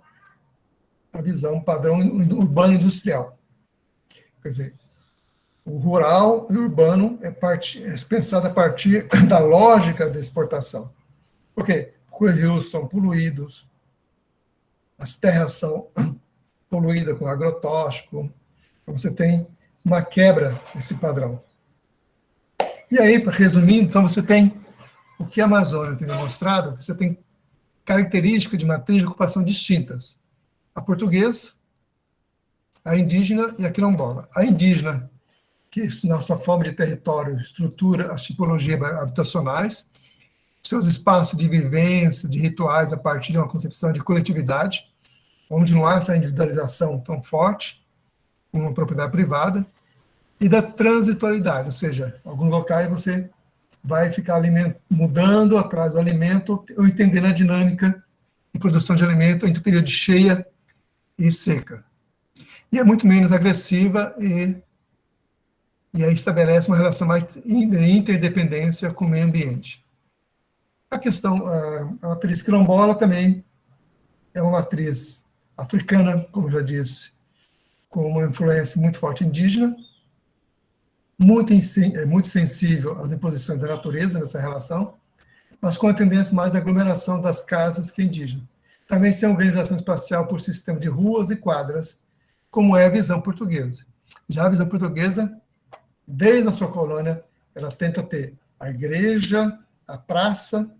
a visão padrão urbano industrial. Quer dizer, o rural e o urbano é pensado a partir da lógica da exportação. Por quê? Porque os rios são poluídos, as terras são poluídas com agrotóxico, então você tem uma quebra desse padrão. E aí, resumindo, então você tem o que a Amazônia tem demonstrado, você tem características de matriz de ocupação distintas. A portuguesa, a indígena e a quilombola. A indígena, que é nossa forma de território, estrutura as tipologias habitacionais, seus espaços de vivência, de rituais a partir de uma concepção de coletividade, onde não há essa individualização tão forte, como uma propriedade privada, e da transitoriedade, ou seja, em alguns locais você vai ficar mudando atrás do alimento ou entendendo a dinâmica de produção de alimento entre o período de cheia e seca. E é muito menos agressiva e aí estabelece uma relação mais de interdependência com o meio ambiente. A questão, a matriz quilombola também é uma matriz africana, como já disse, com uma influência muito forte indígena, muito sensível às imposições da natureza nessa relação, mas com a tendência mais da aglomeração das casas que é indígena. Também sem organização espacial por sistema de ruas e quadras, como é a visão portuguesa. Já a visão portuguesa, desde a sua colônia, ela tenta ter a igreja, a praça,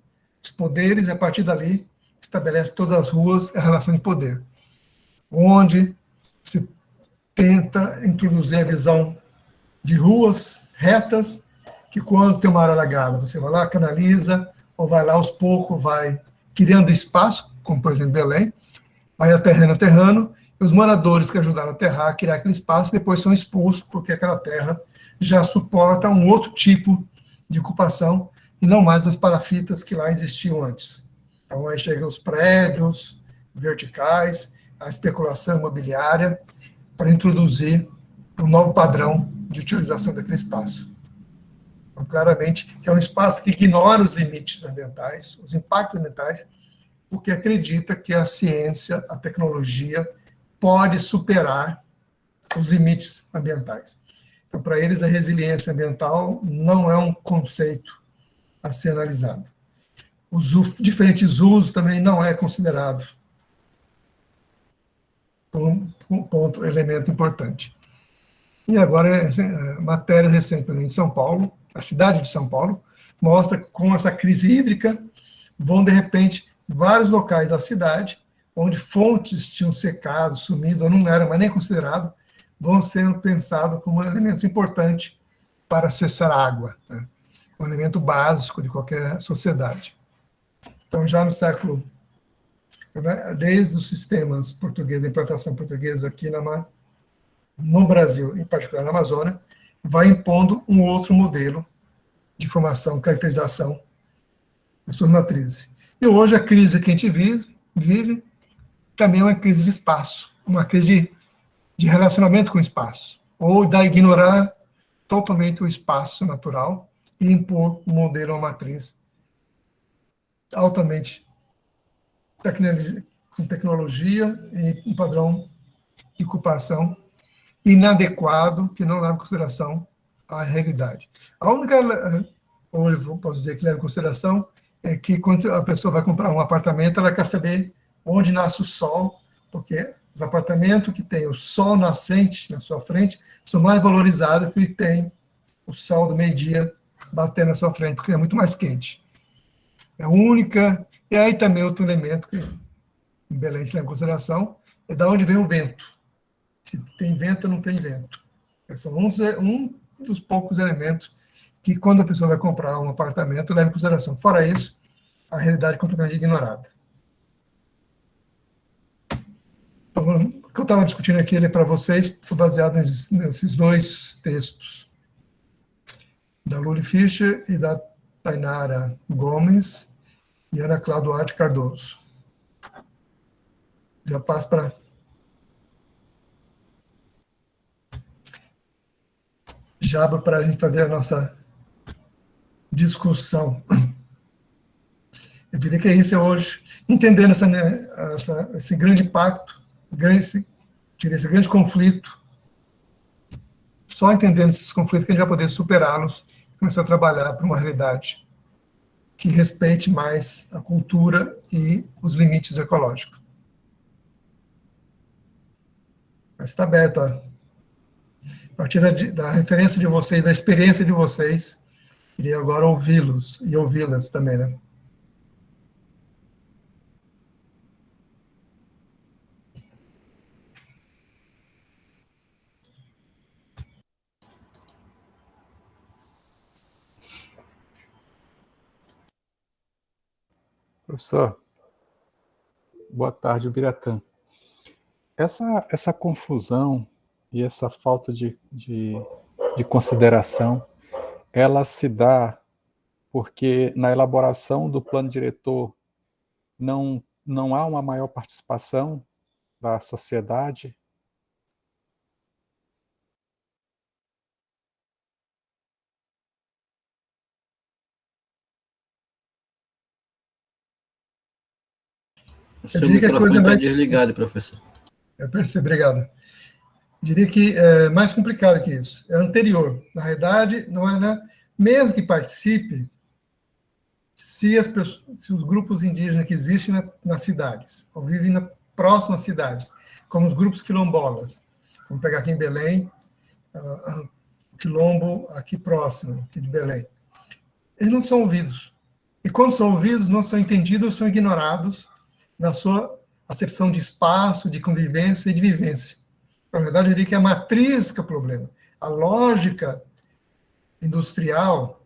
os poderes, e a partir dali estabelece todas as ruas a relação de poder, onde se tenta introduzir a visão de ruas retas, que quando tem uma área alagada, você vai lá, canaliza, ou vai lá aos poucos, vai criando espaço, como por exemplo Belém, vai aterrando, e os moradores que ajudaram a aterrar, a criar aquele espaço, depois são expulsos, porque aquela terra já suporta um outro tipo de ocupação, e não mais as palafitas que lá existiam antes. Então, aí chegam os prédios verticais, a especulação imobiliária, para introduzir um novo padrão de utilização daquele espaço. Então, claramente, é um espaço que ignora os limites ambientais, os impactos ambientais, porque acredita que a ciência, a tecnologia, pode superar os limites ambientais. Então, para eles, a resiliência ambiental não é um conceito a ser analisado. Os diferentes usos também não é considerado um ponto, elemento importante. E agora, matéria recente em São Paulo, a cidade de São Paulo, mostra que com essa crise hídrica, vão, de repente, vários locais da cidade, onde fontes tinham secado, sumido, ou não eram mais nem considerados, vão sendo pensados como elementos importantes para acessar a água, né? Um elemento básico de qualquer sociedade. Então, já no século, desde os sistemas portugueses, a implantação portuguesa aqui no Brasil, em particular na Amazônia, vai impondo um outro modelo de formação, caracterização das suas matrizes. E hoje a crise que a gente vive também é uma crise de espaço, uma crise de relacionamento com o espaço, ou da ignorar totalmente o espaço natural e impor um modelo, uma matriz altamente com tecnologia e um padrão de ocupação inadequado, que não leva em consideração a realidade. A única, ou eu posso dizer que leva em consideração, é que quando a pessoa vai comprar um apartamento, ela quer saber onde nasce o sol, porque os apartamentos que têm o sol nascente na sua frente são mais valorizados que tem o sol do meio-dia batendo na sua frente, porque é muito mais quente. É a única. E aí também outro elemento que em Belém se leva em consideração é de onde vem o vento. Se tem vento ou não tem vento. São um dos poucos elementos que, quando a pessoa vai comprar um apartamento, leva em consideração. Fora isso, a realidade é completamente ignorada. Então, o que eu estava discutindo aqui para vocês foi baseado nesses dois textos, da Luli Fischer e da Tainara Gomes e Ana Cláudia Duarte Cardoso. Já passo para... Já para a gente fazer a nossa discussão. Eu diria que é isso hoje, entendendo esse grande impacto, esse grande conflito, só entendendo esses conflitos que a gente vai poder superá-los, começar a trabalhar para uma realidade que respeite mais a cultura e os limites ecológicos. Mas está aberto, a partir da referência de vocês, da experiência de vocês, queria agora ouvi-los e ouvi-las também, né? Professor, boa tarde, Ubiratã. Essa confusão e essa falta de consideração, ela se dá porque na elaboração do plano diretor não há uma maior participação da sociedade? O seu microfone está desligado, professor. Eu percebi, obrigado. Diria que é mais complicado que isso. É anterior. Na realidade, não é, mesmo que participe, se os grupos indígenas que existem nas cidades, ou vivem nas próximas cidades, como os grupos quilombolas, vamos pegar aqui em Belém, quilombo aqui próximo, aqui de Belém, eles não são ouvidos. E quando são ouvidos, não são entendidos, são ignorados na sua acepção de espaço, de convivência e de vivência. Na verdade, eu diria que é a matriz que é o problema. A lógica industrial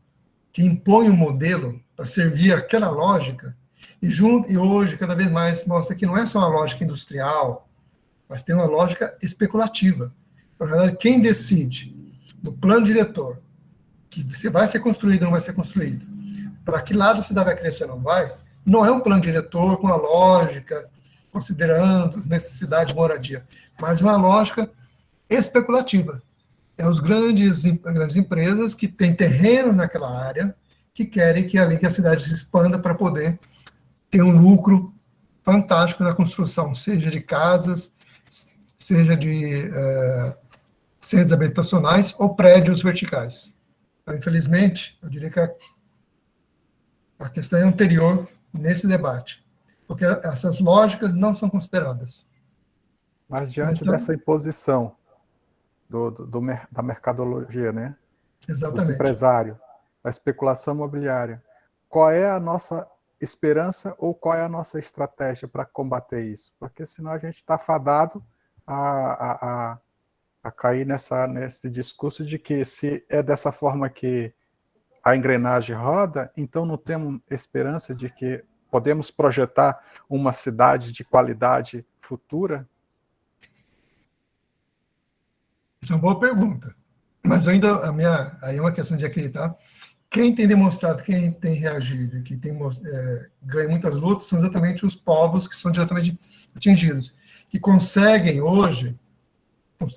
que impõe um modelo para servir aquela lógica, e hoje, cada vez mais, mostra que não é só uma lógica industrial, mas tem uma lógica especulativa. Na verdade, quem decide, no plano diretor, que você vai ser construído ou não vai ser construído, para que lado a cidade vai crescer ou não vai, não é um plano diretor com uma lógica, considerando as necessidades de moradia, mas uma lógica especulativa. É as grandes empresas que têm terrenos naquela área, que querem que ali que a cidade se expanda para poder ter um lucro fantástico na construção, seja de casas, seja de centros habitacionais ou prédios verticais. Então, infelizmente, eu diria que a questão é anterior nesse debate, porque essas lógicas não são consideradas. Mas diante Então, dessa imposição da mercadologia, né? Exatamente. Dos empresários, da especulação imobiliária, qual é a nossa esperança ou qual é a nossa estratégia para combater isso? Porque senão a gente está fadado a cair nesse discurso de que se é dessa forma que a engrenagem roda, então não temos esperança de que podemos projetar uma cidade de qualidade futura? Essa é uma boa pergunta. Mas ainda aí é uma questão de acreditar. Quem tem demonstrado, quem tem reagido, que tem ganho muitas lutas, são exatamente os povos que são diretamente atingidos, que conseguem hoje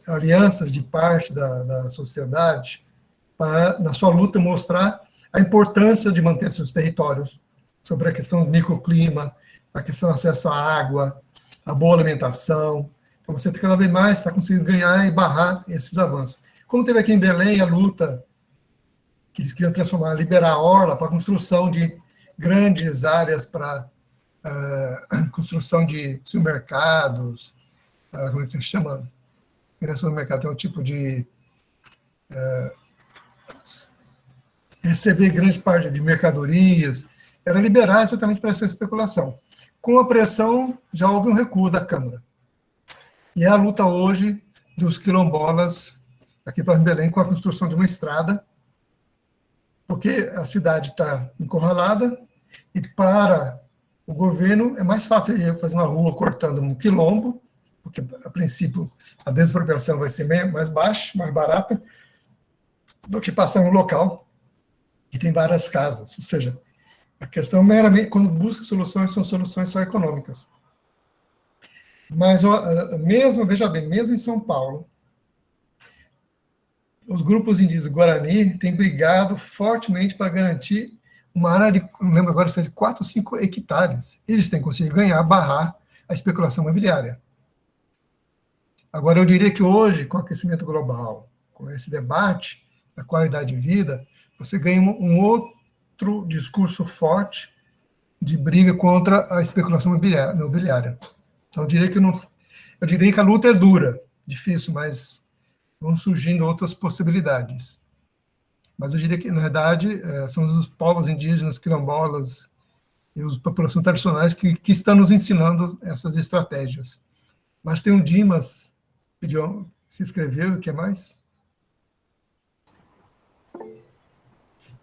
alianças de parte da sociedade para, na sua luta, mostrar a importância de manter seus territórios, sobre a questão do microclima, a questão do acesso à água, a boa alimentação. Então, você cada vez mais está conseguindo ganhar e barrar esses avanços. Como teve aqui em Belém a luta que eles queriam transformar, liberar a orla para a construção de grandes áreas para construção de supermercados, como é que se chama? Criação do mercado, tem um tipo de receber grande parte de mercadorias, era liberar exatamente para essa especulação. Com a pressão, já houve um recuo da Câmara. E é a luta hoje dos quilombolas aqui para Belém com a construção de uma estrada, porque a cidade está encurralada e para o governo é mais fácil fazer uma rua cortando um quilombo, porque, a princípio, a desapropriação vai ser mais baixa, mais barata, do que passar um local que tem várias casas. Ou seja, a questão meramente, quando busca soluções, são soluções só econômicas. Mas, mesmo, veja bem, mesmo em São Paulo, os grupos indígenas Guarani têm brigado fortemente para garantir uma área de, não lembro agora se é de 4 ou 5 hectares. Eles têm conseguido ganhar, barrar a especulação imobiliária. Agora, eu diria que hoje, com o aquecimento global, com esse debate da qualidade de vida, você ganha um outro discurso forte de briga contra a especulação imobiliária. Então, eu diria que a luta é dura, difícil, mas vão surgindo outras possibilidades. Mas eu diria que, na verdade, são os povos indígenas, quilombolas e as populações tradicionais que estão nos ensinando essas estratégias. Mas tem o Dimas, que se inscreveu, o que mais?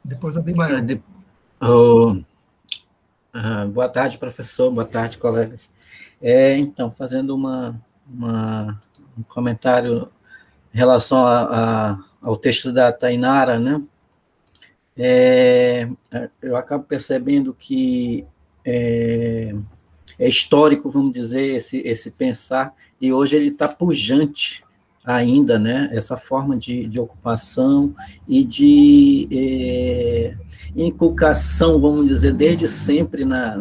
Depois a Abimael. Boa tarde, professor. Boa tarde, colegas. Então, fazendo um comentário em relação ao texto da Tainara, né? Eu acabo percebendo que é histórico, vamos dizer, esse pensar, e hoje ele está pujante ainda, né? Essa forma de ocupação e de inculcação, vamos dizer, desde sempre na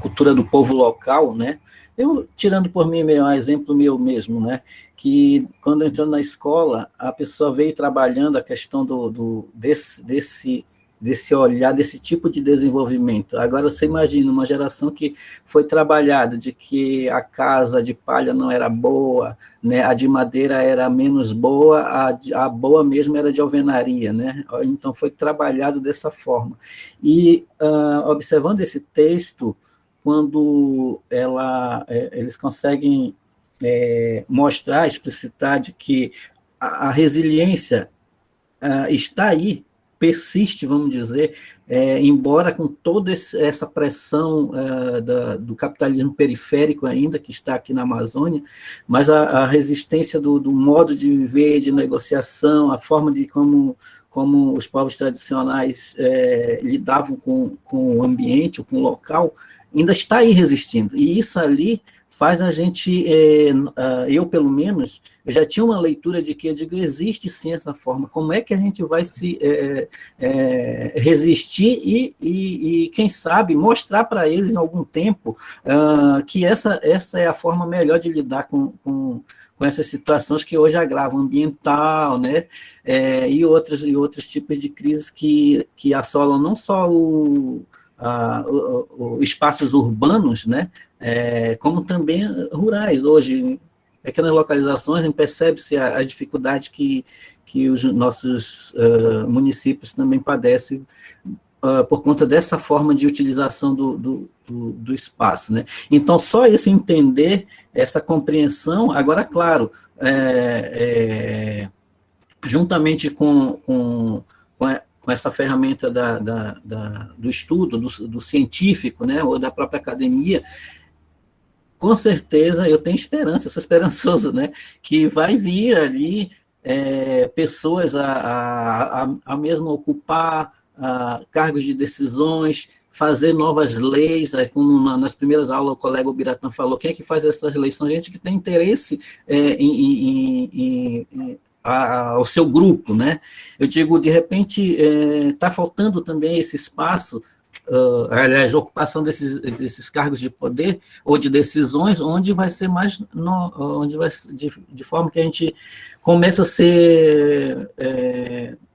cultura do povo local, né? Eu, tirando por mim um exemplo meu mesmo, né, que quando eu entrei na escola, a pessoa veio trabalhando a questão desse olhar, desse tipo de desenvolvimento. Agora, você imagina uma geração que foi trabalhada de que a casa de palha não era boa, né, a de madeira era menos boa, a boa mesmo era de alvenaria, né? Então, foi trabalhado dessa forma. E, observando esse texto, quando eles conseguem mostrar, explicitar de que a resiliência está aí, persiste, vamos dizer, embora com toda essa pressão do capitalismo periférico ainda, que está aqui na Amazônia, mas a resistência do modo de viver, de negociação, a forma de como os povos tradicionais lidavam com o ambiente, com o local, ainda está aí resistindo. E isso ali faz a gente, eu pelo menos, eu já tinha uma leitura de que, eu digo, existe sim essa forma, como é que a gente vai se resistir e, quem sabe, mostrar para eles em algum tempo que essa é a forma melhor de lidar com essas situações que hoje agravam ambiental, né, e outros tipos de crises que assolam não só espaços urbanos, né, como também rurais. Hoje, em pequenas localizações, percebe-se a dificuldade que os nossos municípios também padecem por conta dessa forma de utilização do espaço, né? Então, só esse entender, essa compreensão, agora, claro, juntamente com essa ferramenta do estudo, do científico, né, ou da própria academia, com certeza eu tenho esperança, sou esperançoso, né, que vai vir ali pessoas a mesmo ocupar cargos de decisões, fazer novas leis, como nas primeiras aulas o colega Biratã falou, quem é que faz essas leis? São gente que tem interesse ao seu grupo, né? Eu digo, de repente, está faltando também esse espaço, aliás, a ocupação desses cargos de poder ou de decisões, onde vai ser mais, onde vai de forma que a gente começa a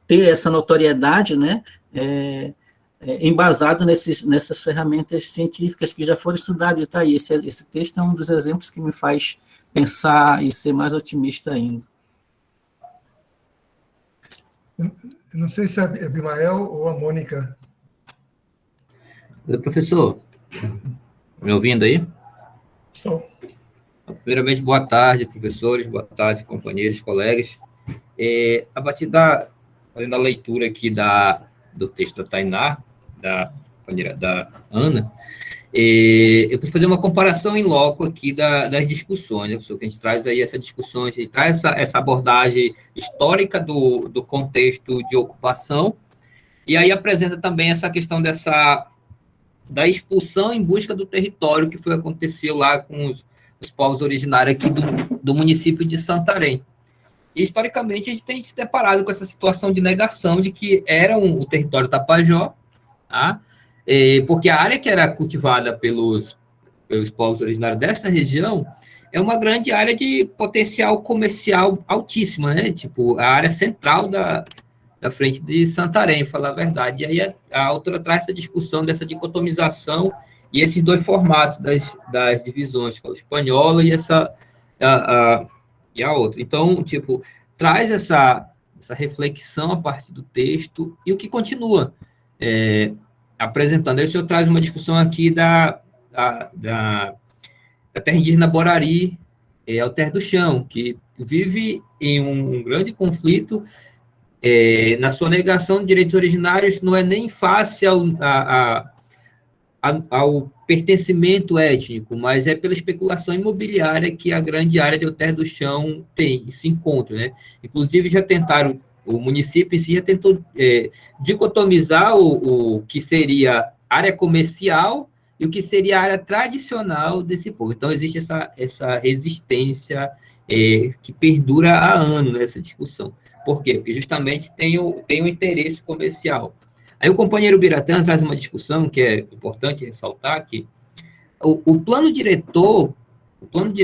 ter essa notoriedade, né? Embasado nessas ferramentas científicas que já foram estudadas, e tá aí, esse texto é um dos exemplos que me faz pensar e ser mais otimista ainda. Eu não sei se é a Abimael ou a Mônica. Professor, me ouvindo aí? Estou. Primeiramente, boa tarde, professores, boa tarde, companheiros, colegas. A partir fazendo a leitura aqui do texto da Tainá, da companheira da Ana, eu vou fazer uma comparação em loco aqui das discussões, né, professor, que a gente traz aí essa discussão, a gente traz essa abordagem histórica do contexto de ocupação, e aí apresenta também essa questão da expulsão em busca do território que aconteceu lá com os povos originários aqui do município de Santarém. E, historicamente, a gente tem se deparado com essa situação de negação de que era o território Tapajós, tá? Porque a área que era cultivada pelos povos originários dessa região é uma grande área de potencial comercial altíssima, né? Tipo, a área central da frente de Santarém, falar a verdade. E aí a autora traz essa discussão dessa dicotomização e esses dois formatos das divisões, a espanhola e e a outra. Então, tipo, traz essa reflexão a partir do texto e o que continua apresentando. Aí o senhor traz uma discussão aqui da terra indígena Borari, Alter do Chão, que vive em um grande conflito na sua negação de direitos originários, não é nem face ao pertencimento étnico, mas é pela especulação imobiliária que a grande área de Alter do Chão se encontra, né? Inclusive, o município em si já tentou dicotomizar o que seria área comercial e o que seria a área tradicional desse povo. Então, existe essa resistência que perdura há anos nessa discussão. Por quê? Porque justamente tem o interesse comercial. Aí o companheiro Biratã traz uma discussão que é importante ressaltar, que o plano diretor, quando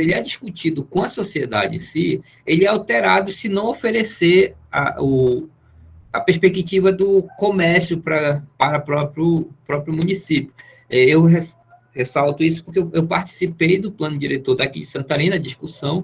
ele é discutido com a sociedade em si, ele é alterado se não oferecer a perspectiva do comércio para o próprio município. Eu ressalto isso porque eu participei do plano diretor daqui de Santarém, na discussão.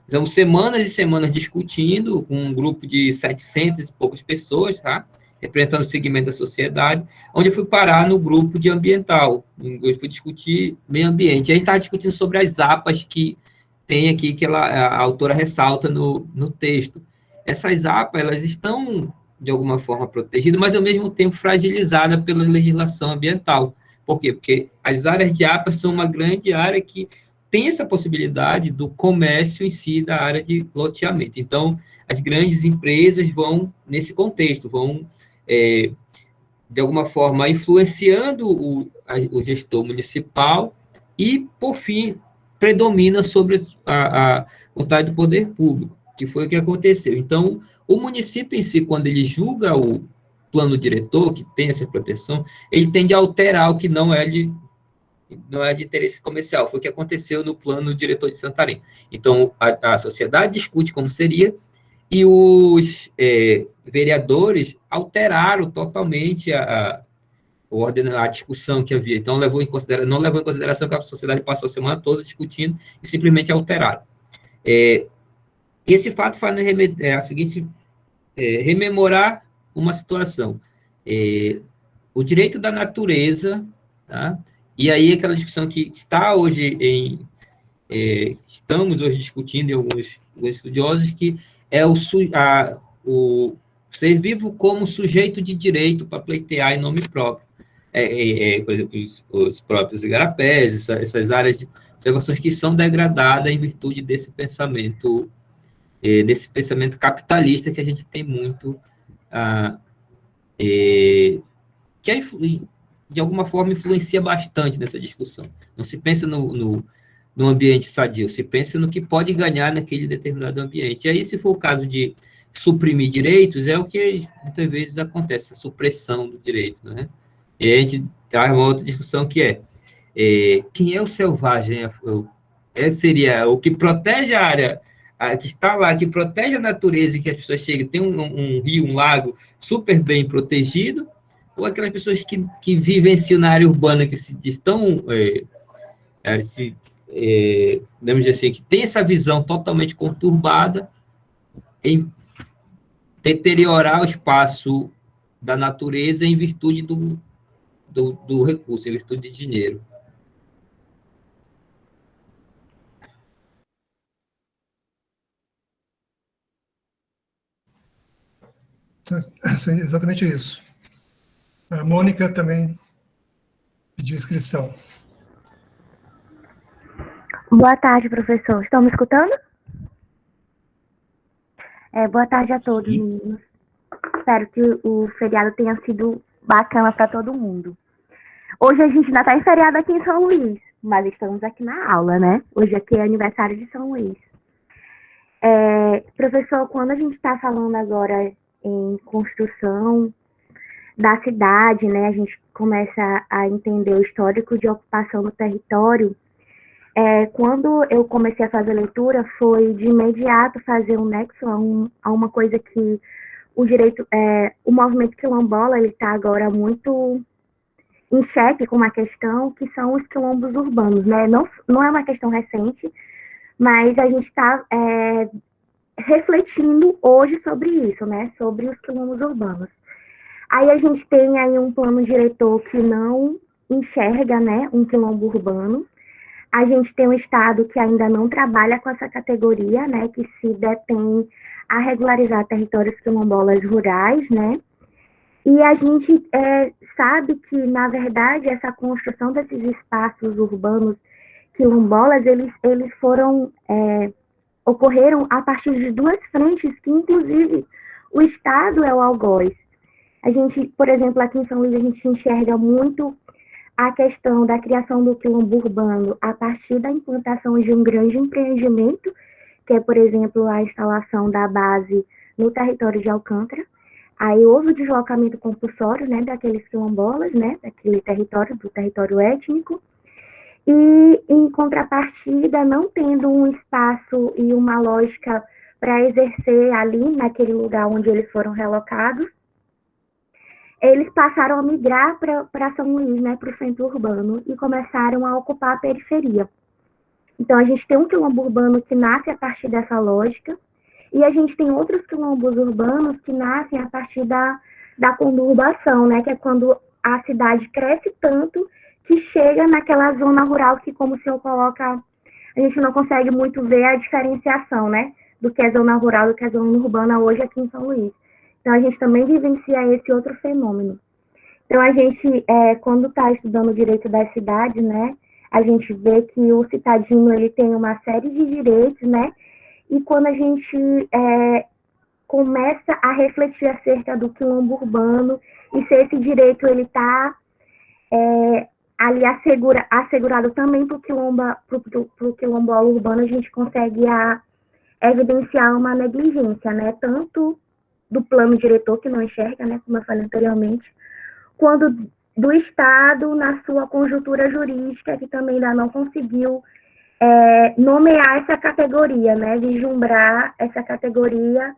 Estamos semanas e semanas discutindo com um grupo de 700 e poucas pessoas, tá? Representando o segmento da sociedade, onde eu fui parar no grupo de ambiental, eu fui discutir meio ambiente. A gente estava discutindo sobre as APAs que tem aqui, que a autora ressalta no texto. Essas APAs, elas estão de alguma forma, protegida, mas, ao mesmo tempo, fragilizada pela legislação ambiental. Por quê? Porque as áreas de APA são uma grande área que tem essa possibilidade do comércio em si da área de loteamento. Então, as grandes empresas vão, nesse contexto, vão, de alguma forma, influenciando o gestor municipal e, por fim, predomina sobre a vontade do poder público, que foi o que aconteceu. Então, o município em si, quando ele julga o plano diretor, que tem essa proteção, ele tende a alterar o que não é de interesse comercial. Foi o que aconteceu no plano diretor de Santarém. Então, a sociedade discute como seria, e os vereadores alteraram totalmente a discussão que havia. Então, não levou em consideração que a sociedade passou a semana toda discutindo e simplesmente alteraram. Esse fato faz rememorar uma situação. O direito da natureza, tá? E aí aquela discussão que está hoje estamos hoje discutindo em alguns estudiosos, que é o ser vivo como sujeito de direito para pleitear em nome próprio. Por exemplo, os próprios igarapés, essas áreas de observações que são degradadas em virtude desse pensamento capitalista que a gente tem muito, que de alguma forma influencia bastante nessa discussão. Não se pensa no ambiente sadio, se pensa no que pode ganhar naquele determinado ambiente. E aí, se for o caso de suprimir direitos, é o que muitas vezes acontece, a supressão do direito, né? E a gente traz uma outra discussão que quem é o selvagem? Seria o que protege a área, que está lá, que protege a natureza e que as pessoas chegam, tem um rio, um lago super bem protegido, ou aquelas pessoas que vivenciam na área urbana, que estão, vamos dizer assim, que tem essa visão totalmente conturbada em deteriorar o espaço da natureza em virtude do recurso, em virtude de dinheiro. Exatamente isso. A Mônica também pediu inscrição. Boa tarde, professor. Estão me escutando? Boa tarde a todos, meninos. Espero que o feriado tenha sido bacana para todo mundo. Hoje a gente ainda está em feriado aqui em São Luís, mas estamos aqui na aula, né? Hoje aqui é aniversário de São Luís. Professor, quando a gente está falando agora em construção da cidade, né? A gente começa a entender o histórico de ocupação do território. Quando eu comecei a fazer leitura, foi de imediato fazer um nexo a uma coisa que o movimento quilombola, ele está agora muito em xeque com uma questão que são os quilombos urbanos, né? Não é uma questão recente, mas a gente está refletindo hoje sobre isso, né? Sobre os quilombos urbanos. Aí a gente tem aí um plano diretor que não enxerga, né, um quilombo urbano. A gente tem um Estado que ainda não trabalha com essa categoria, né, que se detém a regularizar territórios quilombolas rurais, né, e a gente sabe que, na verdade, essa construção desses espaços urbanos quilombolas, eles ocorreram a partir de duas frentes, que, inclusive, o Estado é o algoz. A gente, por exemplo, aqui em São Luís, a gente enxerga muito a questão da criação do quilombo urbano a partir da implantação de um grande empreendimento, que é, por exemplo, a instalação da base no território de Alcântara. Aí houve o deslocamento compulsório, né, daqueles quilombolas, né, daquele território, do território étnico, e, em contrapartida, não tendo um espaço e uma lógica para exercer ali, naquele lugar onde eles foram relocados, eles passaram a migrar para São Luís, né, para o centro urbano, e começaram a ocupar a periferia. Então, a gente tem um quilombo urbano que nasce a partir dessa lógica, e a gente tem outros quilombos urbanos que nascem a partir da conurbação, né, que é quando a cidade cresce tanto que chega naquela zona rural que, como o senhor coloca, a gente não consegue muito ver a diferenciação, né, do que é zona rural e do que é zona urbana hoje aqui em São Luís. Então, a gente também vivencia esse outro fenômeno. Então, a gente, quando está estudando o direito das cidades, né, a gente vê que o citadino, ele tem uma série de direitos, né, e quando a gente começa a refletir acerca do quilombo urbano, e se esse direito, ele está ali assegurado também para o quilombola urbano, a gente consegue evidenciar uma negligência, né, tanto do plano diretor, que não enxerga, né, como eu falei anteriormente, quando do Estado na sua conjuntura jurídica, que também ainda não conseguiu nomear essa categoria, né, vislumbrar essa categoria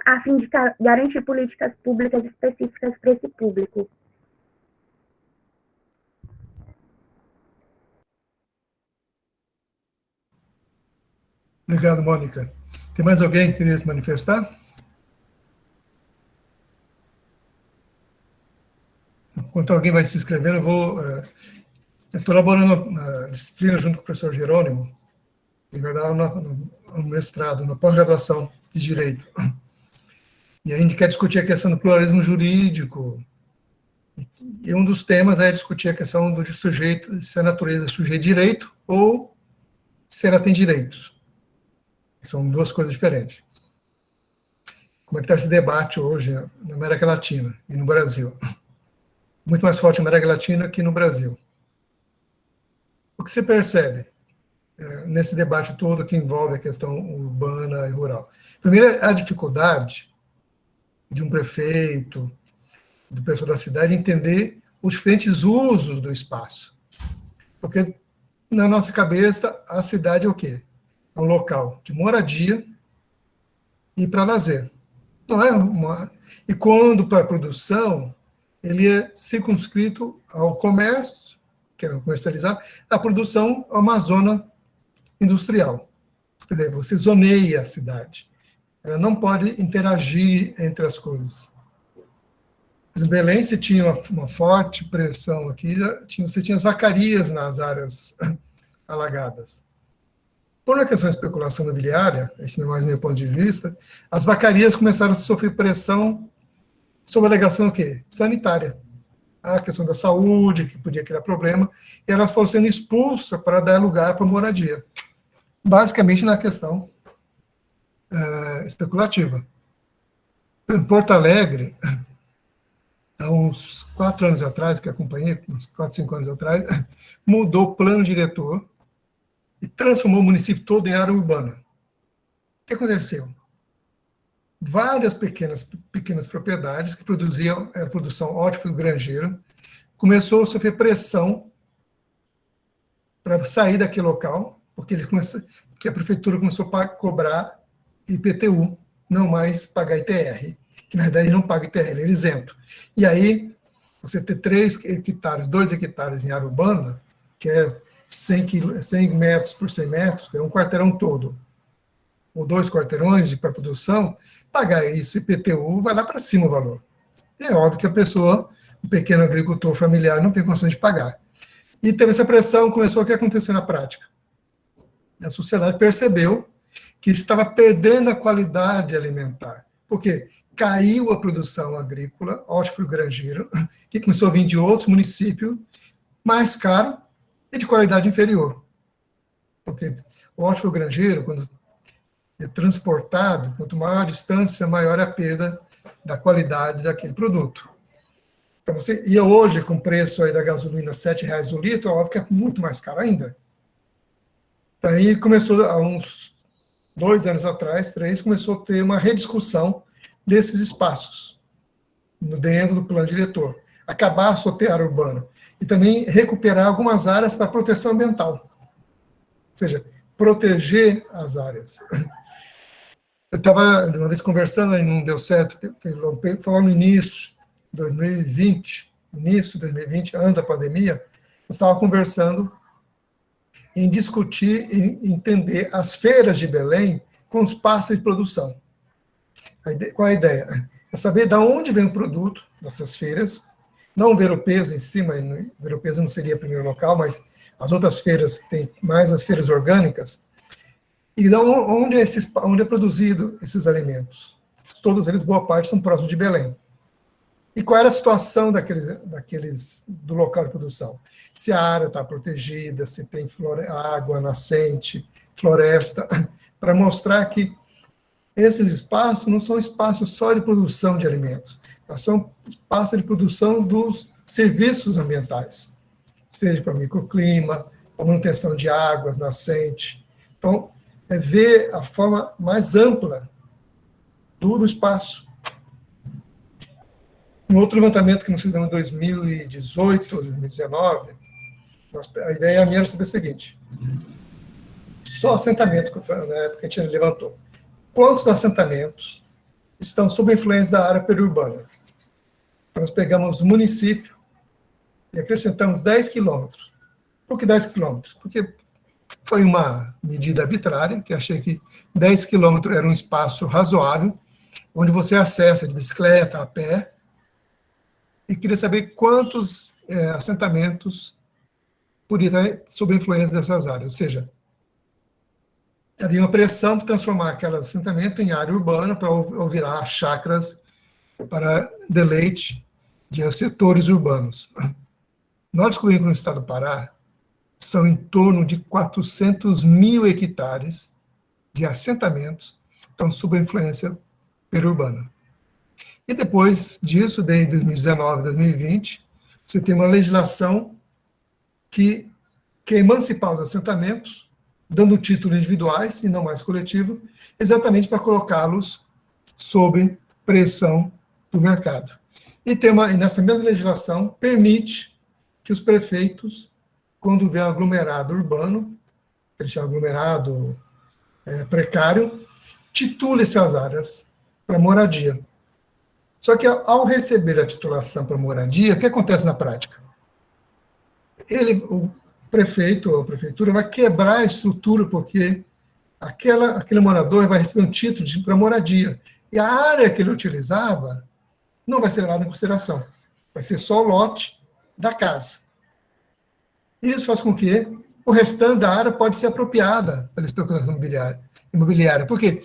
a fim de garantir políticas públicas específicas para esse público. Obrigado, Mônica. Tem mais alguém que queria se manifestar? Enquanto alguém vai se inscrevendo, eu estou elaborando a disciplina junto com o professor Jerônimo, que vai dar no mestrado, na pós-graduação de Direito. E a gente quer discutir a questão do pluralismo jurídico, e um dos temas é discutir a questão do sujeito, se a natureza é sujeito de direito ou se ela tem direitos. São duas coisas diferentes. Como é que está esse debate hoje na América Latina e no Brasil? Muito mais forte na América Latina que no Brasil. O que você percebe nesse debate todo que envolve a questão urbana e rural? Primeiro, a dificuldade de um prefeito, do pessoal da cidade, entender os diferentes usos do espaço. Porque, na nossa cabeça, a cidade é o quê? É um local de moradia e para lazer. Não é e quando para a produção, ele é circunscrito ao comércio, que é comercializar, a produção a uma zona industrial. Quer dizer, você zoneia a cidade. Ela não pode interagir entre as coisas. Em Belém, você tinha uma forte pressão aqui, você tinha as vacarias nas áreas alagadas. Por uma questão de especulação imobiliária, esse é mais meu ponto de vista, as vacarias começaram a sofrer pressão sob a alegação o quê? Sanitária. A questão da saúde, que podia criar problema, e elas foram sendo expulsas para dar lugar para moradia. Basicamente na questão especulativa. Em Porto Alegre, há uns 4 anos atrás, que acompanhei, uns 4, 5 anos atrás, mudou o plano diretor e transformou o município todo em área urbana. O que aconteceu? Várias pequenas propriedades que produziam produção hortícola e granjeira começou a sofrer pressão para sair daquele local, porque a prefeitura começou a cobrar IPTU, não mais pagar ITR, que na verdade não paga ITR, ele é isento. E aí, você ter 3 hectares, 2 hectares em área urbana, que é 100 metros por 100 metros, é um quarteirão todo, ou 2 quarteirões para produção, pagar esse IPTU vai lá para cima o valor. É óbvio que a pessoa, o pequeno agricultor familiar, não tem condições de pagar. E teve essa pressão, começou a acontecer na prática. A sociedade percebeu que estava perdendo a qualidade alimentar. Por quê? Caiu a produção agrícola, hortifruti-granjeiro, que começou a vir de outros municípios, mais caro e de qualidade inferior. Porque o hortifruti-granjeiro, quando é transportado, quanto maior a distância, maior a perda da qualidade daquele produto. Então, você ia hoje com o preço aí da gasolina R$ 7,00 o litro, óbvio que é muito mais caro ainda. Então, aí começou, há uns 2 anos atrás, 3, começou a ter uma rediscussão desses espaços dentro do plano diretor. Acabar só ter área urbana. E também recuperar algumas áreas para proteção ambiental. Ou seja, proteger as áreas. Eu estava, uma vez conversando, e não deu certo, falando no início de 2020, ano da pandemia, eu estava conversando em discutir e entender as feiras de Belém com os passos de produção. Qual é a ideia? É saber de onde vem o produto dessas feiras, não ver o peso em cima, ver o peso não seria o primeiro local, mas as outras feiras, que tem mais as feiras orgânicas, e onde é produzido esses alimentos. todos eles, boa parte, são próximos de Belém. E qual era a situação daqueles do local de produção? Se a área está protegida, se tem água nascente, floresta, para mostrar que esses espaços não são espaços só de produção de alimentos, mas são espaços de produção dos serviços ambientais, seja para microclima, para manutenção de águas nascentes. Então, é ver a forma mais ampla do espaço. Um outro levantamento que nós fizemos em 2018, 2019, a ideia minha era saber o seguinte: só assentamento, que na época a gente levantou. Quantos assentamentos estão sob influência da área periurbana? Então, nós pegamos o município e acrescentamos 10 quilômetros. Por que 10 quilômetros? Porque foi uma medida arbitrária, que achei que 10 quilômetros era um espaço razoável, onde você acessa de bicicleta, a pé, e queria saber quantos assentamentos podiam estar sob influência dessas áreas. Ou seja, havia uma pressão para transformar aquele assentamento em área urbana, para virar chácaras para deleite de setores urbanos. Nós descobrimos que no estado do Pará são em torno de 400 mil hectares de assentamentos que estão sob a influência periurbana. E depois disso, desde 2019 2020, você tem uma legislação que quer emancipar os assentamentos, dando títulos individuais e não mais coletivo, exatamente para colocá-los sob pressão do mercado. E nessa mesma legislação, permite que os prefeitos, quando vê um aglomerado urbano, que eles chamam de aglomerado precário, titule essas áreas para moradia. Só que, ao receber a titulação para moradia, o que acontece na prática? O prefeito ou a prefeitura vai quebrar a estrutura, porque aquele morador vai receber um título para moradia. E a área que ele utilizava não vai ser levada em consideração. Vai ser só o lote da casa. Isso faz com que o restante da área pode ser apropriada pela especulação imobiliária. Por quê?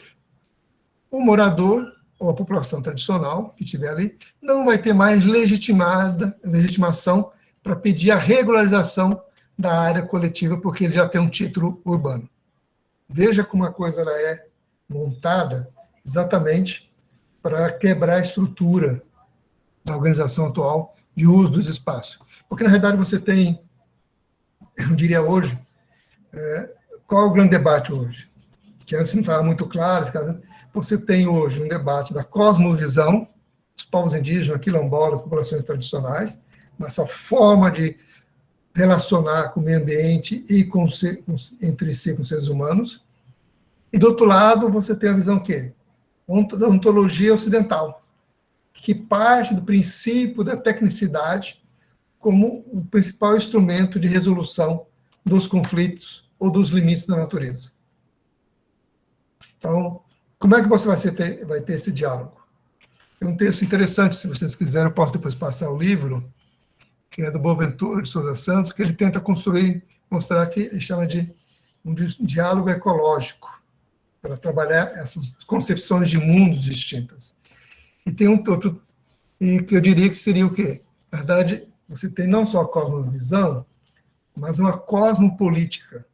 O morador ou a população tradicional que estiver ali não vai ter mais legitimação para pedir a regularização da área coletiva, porque ele já tem um título urbano. Veja como a coisa ela é montada exatamente para quebrar a estrutura da organização atual de uso dos espaços. Porque, na realidade, você tem, eu diria hoje, qual é o grande debate hoje? Que antes não estava muito claro, você tem hoje um debate da cosmovisão, dos povos indígenas, quilombolas, populações tradicionais, nessa forma de relacionar com o meio ambiente e entre si com os seres humanos. E, do outro lado, você tem a visão quê? Da ontologia ocidental, que parte do princípio da tecnicidade como o principal instrumento de resolução dos conflitos ou dos limites da natureza. Então, como é que você vai ter esse diálogo? Tem um texto interessante, se vocês quiserem, eu posso depois passar o livro, que é do Boaventura de Souza Santos, que ele tenta mostrar que ele chama de um diálogo ecológico, para trabalhar essas concepções de mundos distintas. E tem um outro, que eu diria que seria o quê? Na verdade, você tem não só a cosmovisão, mas uma cosmopolítica,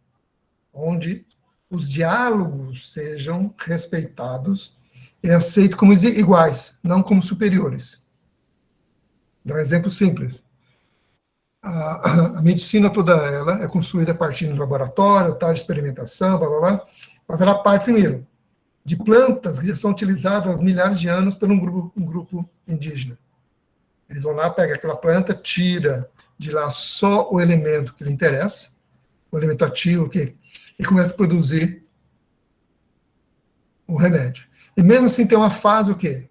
onde os diálogos sejam respeitados e aceitos como iguais, não como superiores. Dá um exemplo simples. A medicina toda ela é construída a partir do laboratório, de experimentação, blá, blá, blá, mas ela parte primeiro de plantas que já são utilizadas há milhares de anos por um grupo indígena. Eles vão lá, pegam aquela planta, tira de lá só o elemento que lhe interessa, o elemento ativo, e começa a produzir o remédio. E mesmo assim tem uma fase, o quê?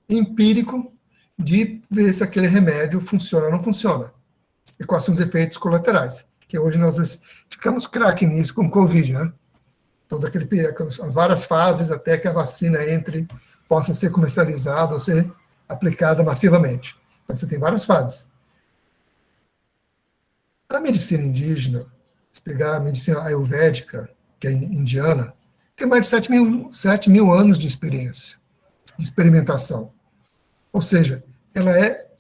Empírico, de ver se aquele remédio funciona ou não funciona. E quais são os efeitos colaterais. Que hoje nós ficamos craque nisso com o Covid, né? As várias fases até que a vacina possa ser comercializada ou ser aplicada massivamente. Então, você tem várias fases. A medicina indígena, se pegar a medicina ayurvédica, que é indiana, tem mais de 7 mil anos de experiência. de experimentação. Ou seja, ela é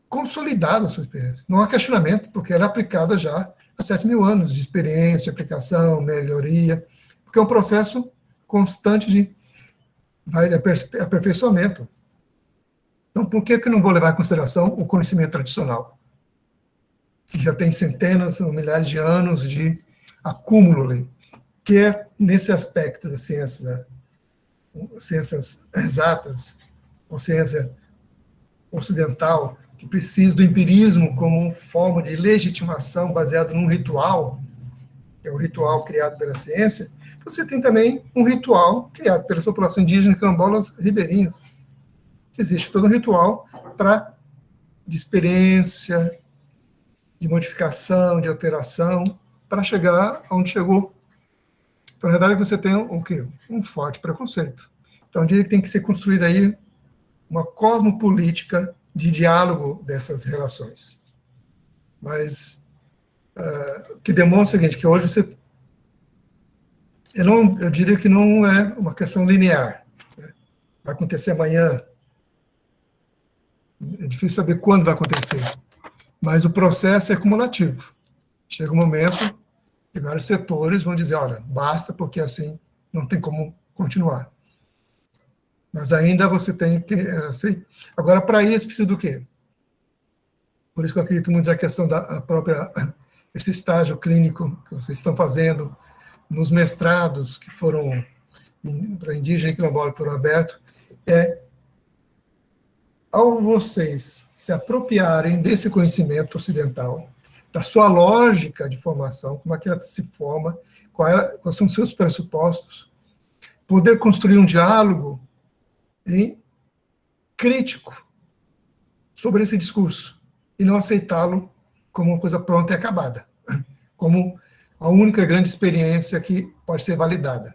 consolidada a sua experiência. Não há questionamento, porque ela é aplicada já há 7.000 anos de experiência, aplicação, melhoria, porque é um processo constante de aperfeiçoamento. Então, por que não vou levar em consideração o conhecimento tradicional, que já tem centenas ou milhares de anos de acúmulo ali, que é nesse aspecto da ciência, né? Ciências exatas, ou ciência ocidental, que precisa do empirismo como forma de legitimação baseado num ritual, que é o ritual criado pela ciência. Você tem também um ritual criado pela população indígena, quilombolas, ribeirinhas. Existe todo um ritual de experiência, de modificação, de alteração, para chegar onde chegou. Então, na verdade, você tem o quê? Um forte preconceito. Então, eu diria que tem que ser construída aí uma cosmopolítica de diálogo dessas relações. Mas, que demonstra o seguinte, que hoje você... Eu diria que não é uma questão linear, né? Vai acontecer amanhã. É difícil saber quando vai acontecer. Mas o processo é cumulativo. Chega um momento que vários setores vão dizer, olha, basta, porque assim não tem como continuar. Mas ainda você tem que... Agora, para isso, precisa do quê? Por isso que eu acredito muito na questão da própria... Esse estágio clínico que vocês estão fazendo, nos mestrados que foram para indígena e quilombola que foram abertos, ao vocês se apropriarem desse conhecimento ocidental, da sua lógica de formação, como é que ela se forma, quais são os seus pressupostos, poder construir um diálogo crítico sobre esse discurso e não aceitá-lo como uma coisa pronta e acabada, como a única grande experiência que pode ser validada.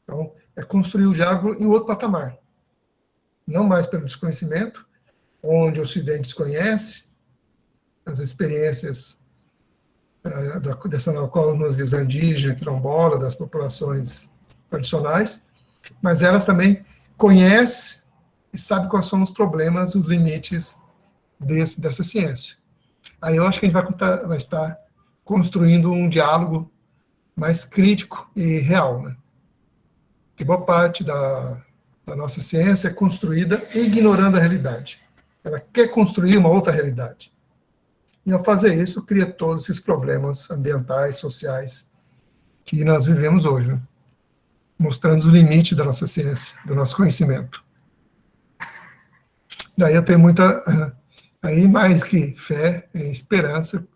Então, é construir o diálogo em outro patamar, não mais pelo desconhecimento, onde o Ocidente desconhece as experiências dessa cosmovisão indígena, quilombola, das populações tradicionais, mas elas também conhecem e sabem quais são os problemas, os limites dessa ciência. Aí eu acho que a gente vai estar construindo um diálogo mais crítico e real, né? Que boa parte da nossa ciência é construída ignorando a realidade. Ela quer construir uma outra realidade. E, ao fazer isso, cria todos esses problemas ambientais, sociais, que nós vivemos hoje, né? Mostrando os limites da nossa ciência, do nosso conhecimento. Daí eu tenho muita... Aí, mais que fé e esperança,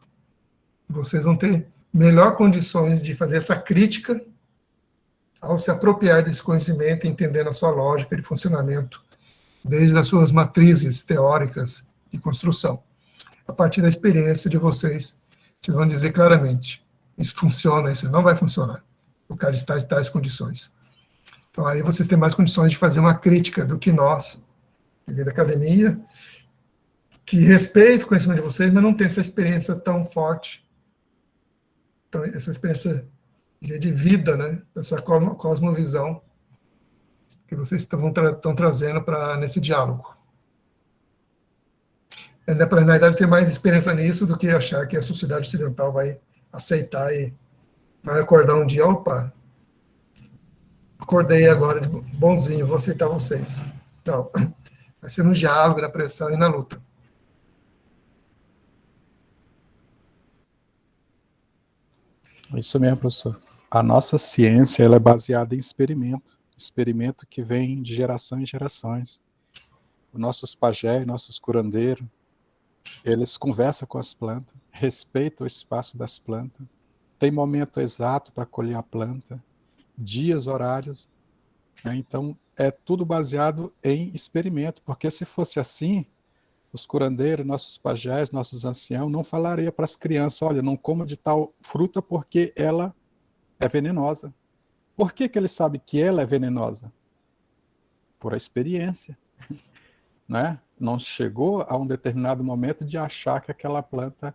vocês vão ter melhor condições de fazer essa crítica ao se apropriar desse conhecimento, entendendo a sua lógica de funcionamento, desde as suas matrizes teóricas de construção. A partir da experiência de vocês, vocês vão dizer claramente, isso funciona, isso não vai funcionar, o cara está em tais condições. Então, aí vocês têm mais condições de fazer uma crítica do que nós, que vem da academia, que respeita o conhecimento de vocês, mas não tem essa experiência tão forte, então, essa experiência de vida, né? Essa cosmovisão que vocês estão trazendo nesse diálogo. Na realidade, ter mais experiência nisso do que achar que a sociedade ocidental vai aceitar e vai acordar um dia, opa, acordei agora, bonzinho, vou aceitar vocês. Não, vai ser no diálogo, na pressão e na luta. Isso mesmo, professor. A nossa ciência ela é baseada em experimento que vem de geração em gerações. Os nossos pajés, nossos curandeiros, eles conversam com as plantas, respeitam o espaço das plantas, tem momento exato para colher a planta, dias, horários, né? Então, é tudo baseado em experimento, porque se fosse assim, os curandeiros, nossos pajés, nossos anciãos, não falariam para as crianças, olha, não coma de tal fruta porque ela é venenosa. Por que ele sabe que ela é venenosa? Por a experiência, né? Não chegou a um determinado momento de achar que aquela planta,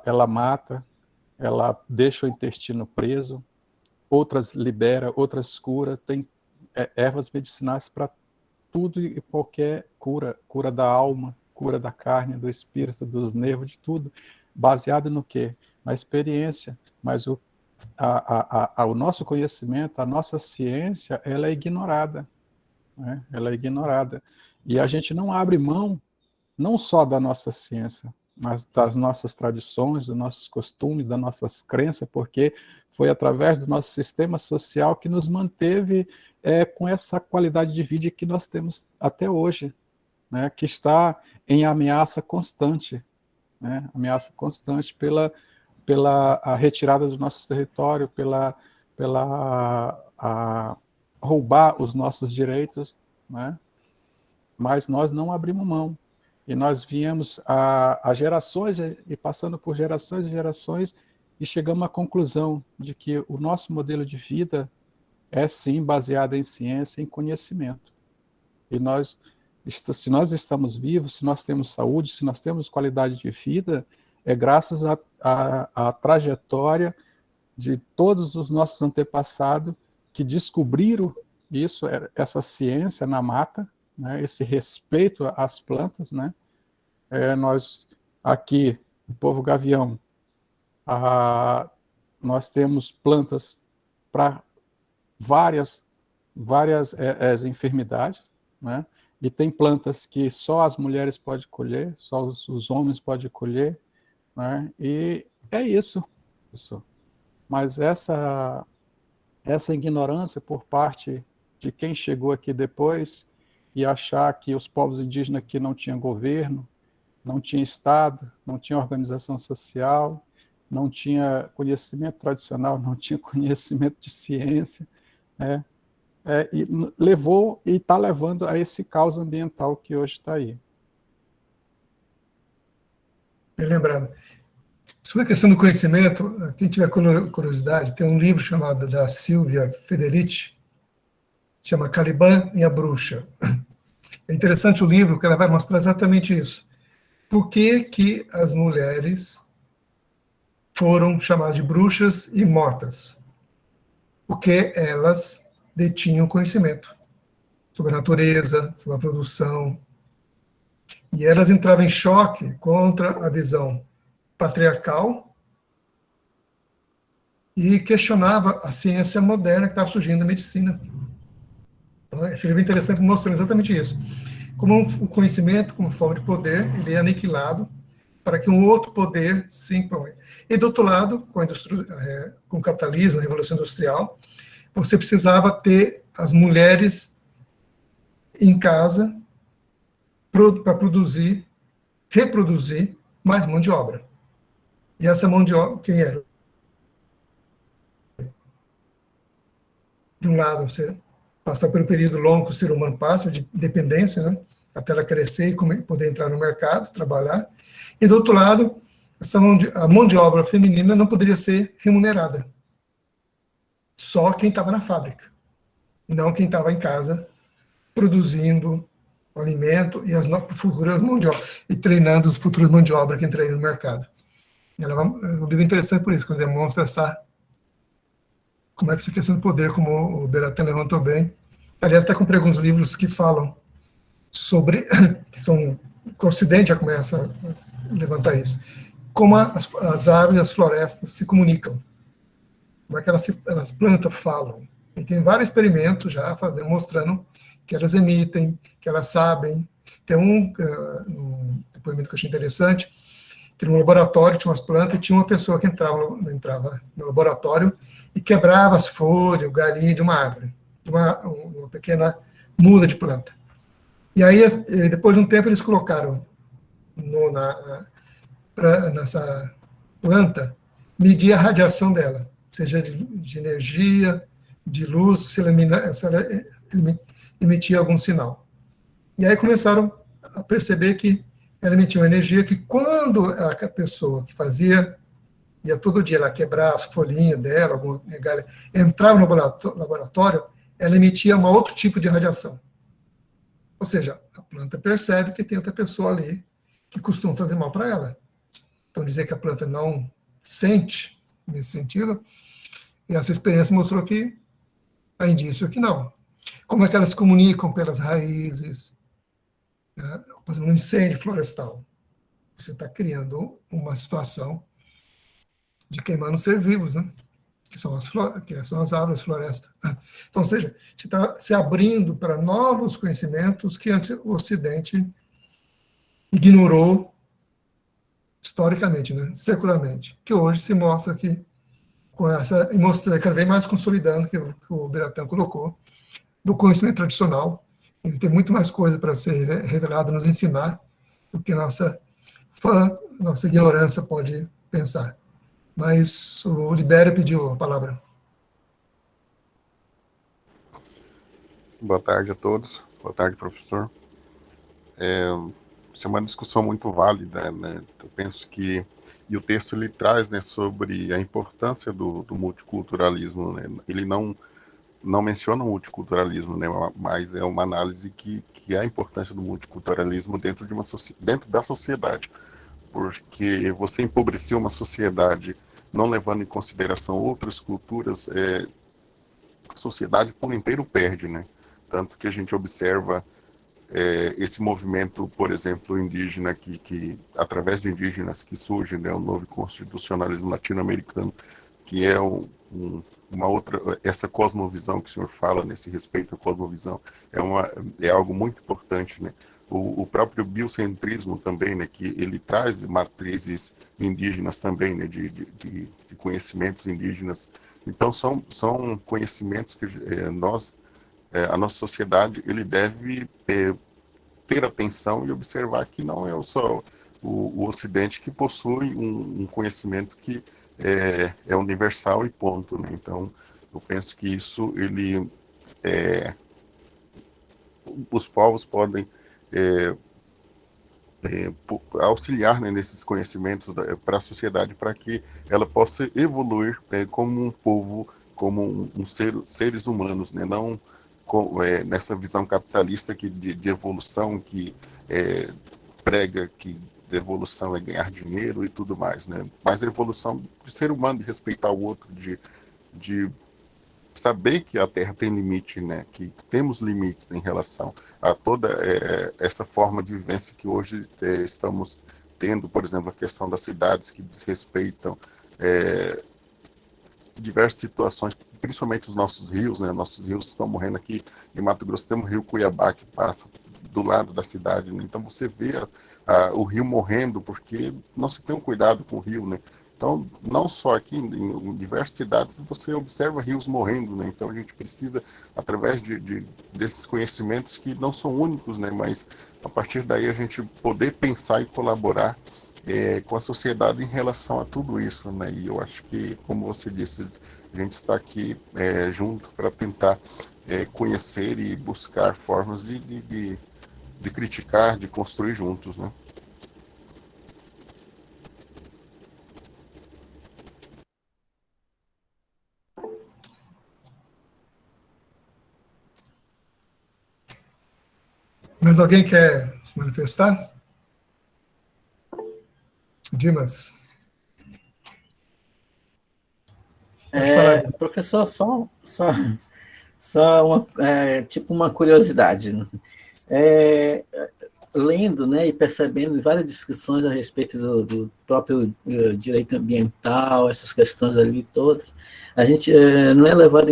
ela mata, ela deixa o intestino preso, outras libera, outras cura, tem ervas medicinais para tudo e qualquer cura, cura da alma, cura da carne, do espírito, dos nervos, de tudo, baseado no quê? Na experiência, mas o nosso conhecimento, a nossa ciência, ela é ignorada, né? Ela é ignorada. E a gente não abre mão, não só da nossa ciência, mas das nossas tradições, dos nossos costumes, das nossas crenças, porque foi através do nosso sistema social que nos manteve com essa qualidade de vida que nós temos até hoje, né? Que está em ameaça constante, né? Ameaça constante pela a retirada do nosso território, pela roubar os nossos direitos, né? Mas nós não abrimos mão. E nós viemos a gerações, e passando por gerações e gerações, e chegamos à conclusão de que o nosso modelo de vida é, sim, baseado em ciência e em conhecimento. E se nós estamos vivos, se nós temos saúde, se nós temos qualidade de vida, é graças à trajetória de todos os nossos antepassados que descobriram isso, essa ciência na mata, né, esse respeito às plantas, né? Nós, aqui, o povo gavião, nós temos plantas para várias enfermidades, né? E tem plantas que só as mulheres podem colher, só os homens podem colher, né? E é isso, professor. Mas essa ignorância por parte de quem chegou aqui depois e achar que os povos indígenas aqui não tinham governo, não tinha Estado, não tinha organização social, não tinha conhecimento tradicional, não tinha conhecimento de ciência, né? E levou e está levando a esse caos ambiental que hoje está aí. Bem lembrado. Sobre a questão do conhecimento, quem tiver curiosidade, tem um livro chamado da Silvia Federici, chama Caliban e a Bruxa. É interessante o livro, que ela vai mostrar exatamente isso. Por que as mulheres foram chamadas de bruxas e mortas? Porque elas detinham conhecimento sobre a natureza, sobre a produção, e elas entravam em choque contra a visão patriarcal e questionava a ciência moderna que estava surgindo na medicina. Então, esse livro é interessante mostrando exatamente isso. Como o conhecimento, como forma de poder, ele é aniquilado para que um outro poder se imponha. E do outro lado, com o capitalismo, a Revolução Industrial, você precisava ter as mulheres em casa para reproduzir mais mão de obra. E essa mão de obra, quem era? De um lado, você passar pelo período longo que o ser humano passa, de dependência, né? Até ela crescer e poder entrar no mercado, trabalhar. E do outro lado, a mão de obra feminina não poderia ser remunerada. Só quem estava na fábrica, não quem estava em casa produzindo o alimento e as futuras mãos de obra, e treinando os futuros mãos de obra que entrariam no mercado. Um livro interessante por isso, que demonstra como é que essa questão do poder, como o Beratan levantou bem. Aliás, está com alguns livros que falam sobre, que o Ocidente já começa a levantar isso, como as árvores e as florestas se comunicam, como é que as plantas falam. E tem vários experimentos já mostrando que elas emitem, que elas sabem. Tem um depoimento que eu achei interessante, que no laboratório tinha umas plantas e tinha uma pessoa que entrava no laboratório e quebrava as folhas, o galinho de uma árvore, de uma pequena muda de planta. E aí, depois de um tempo, eles colocaram nessa planta, medir a radiação dela, seja de energia, de luz, se ela emitia algum sinal. E aí começaram a perceber que ela emitia uma energia que, quando a pessoa que ia todo dia lá quebrar as folhinhas dela, alguma galha, entrava no laboratório, ela emitia um outro tipo de radiação. Ou seja, a planta percebe que tem outra pessoa ali que costuma fazer mal para ela. Então, dizer que a planta não sente, nesse sentido, e essa experiência mostrou que há indício que não. como é que elas se comunicam pelas raízes, né? Por exemplo, um incêndio florestal. Você está criando uma situação de queimando seres vivos, né? Que são as árvores, floresta. Então, ou seja, você está se abrindo para novos conhecimentos que antes o Ocidente ignorou historicamente, né? Secularmente, que hoje se mostra que, com essa, e mostra cada vez mais consolidando, que o Biratã colocou, do conhecimento tradicional. Ele tem muito mais coisa para ser revelado, nos ensinar, do que nossa ignorância pode pensar. Mas o Libério pediu a palavra. Boa tarde a todos. Boa tarde, professor. Isso é uma discussão muito válida, né? Eu penso que, e o texto ele traz, né, sobre a importância do multiculturalismo, né? Ele não menciona o multiculturalismo, né, mas é uma análise que é a importância do multiculturalismo dentro da sociedade, porque você empobrecer uma sociedade não levando em consideração outras culturas, a sociedade por inteiro perde, né? Tanto que a gente observa esse movimento, por exemplo, indígena, que através de indígenas que surge, né, o novo constitucionalismo latino-americano, que é uma outra, essa cosmovisão que o senhor fala, nesse respeito à cosmovisão, é algo muito importante, né? O próprio biocentrismo também, né, que ele traz matrizes indígenas também, né, de conhecimentos indígenas. Então, são conhecimentos que a nossa sociedade ele deve ter atenção e observar que não é só o Ocidente que possui um conhecimento que é universal e ponto, né? Então, eu penso que isso, os povos podem auxiliar, né, nesses conhecimentos para a sociedade, para que ela possa evoluir como um povo, como seres humanos, né? Não nessa visão capitalista de evolução que prega que evolução é ganhar dinheiro e tudo mais, né? Mas a evolução de ser humano, de respeitar o outro, de saber que a Terra tem limite, né? Que temos limites em relação a toda essa forma de vivência que hoje estamos tendo, por exemplo, a questão das cidades que desrespeitam diversas situações, principalmente os nossos rios, né? Nossos rios estão morrendo aqui em Mato Grosso, temos o rio Cuiabá que passa do lado da cidade, né? Então você vê o rio morrendo porque não se tem um cuidado com o rio, né? Então, não só aqui, em diversas cidades, você observa rios morrendo, né? Então, a gente precisa, através desses conhecimentos que não são únicos, né? Mas, a partir daí, a gente poder pensar e colaborar com a sociedade em relação a tudo isso, né? E eu acho que, como você disse, a gente está aqui junto para tentar conhecer e buscar formas de criticar, de construir juntos, né? Mas alguém quer se manifestar? Dimas. Pode falar. Professor, só uma curiosidade, né? Lendo, né, e percebendo várias discussões a respeito do próprio direito ambiental, essas questões ali todas, a gente não é levado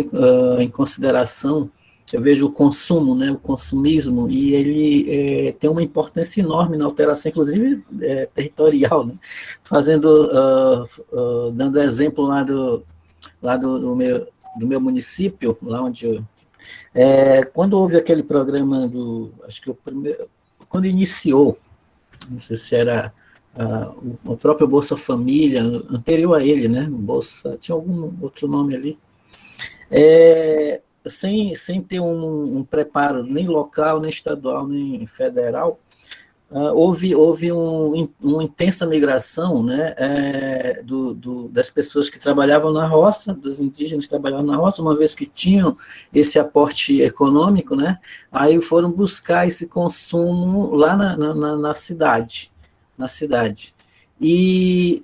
em consideração. Eu vejo o consumo, né, o consumismo, e ele tem uma importância enorme na alteração, inclusive territorial, né? Dando exemplo lá do meu município, lá onde quando houve aquele programa acho que o primeiro, quando iniciou, não sei se era o próprio Bolsa Família, anterior a ele, né, tinha algum outro nome ali, sem ter um preparo nem local, nem estadual, nem federal, houve uma intensa migração, né, das pessoas que trabalhavam na roça, dos indígenas que trabalhavam na roça, uma vez que tinham esse aporte econômico, né, aí foram buscar esse consumo lá na cidade. e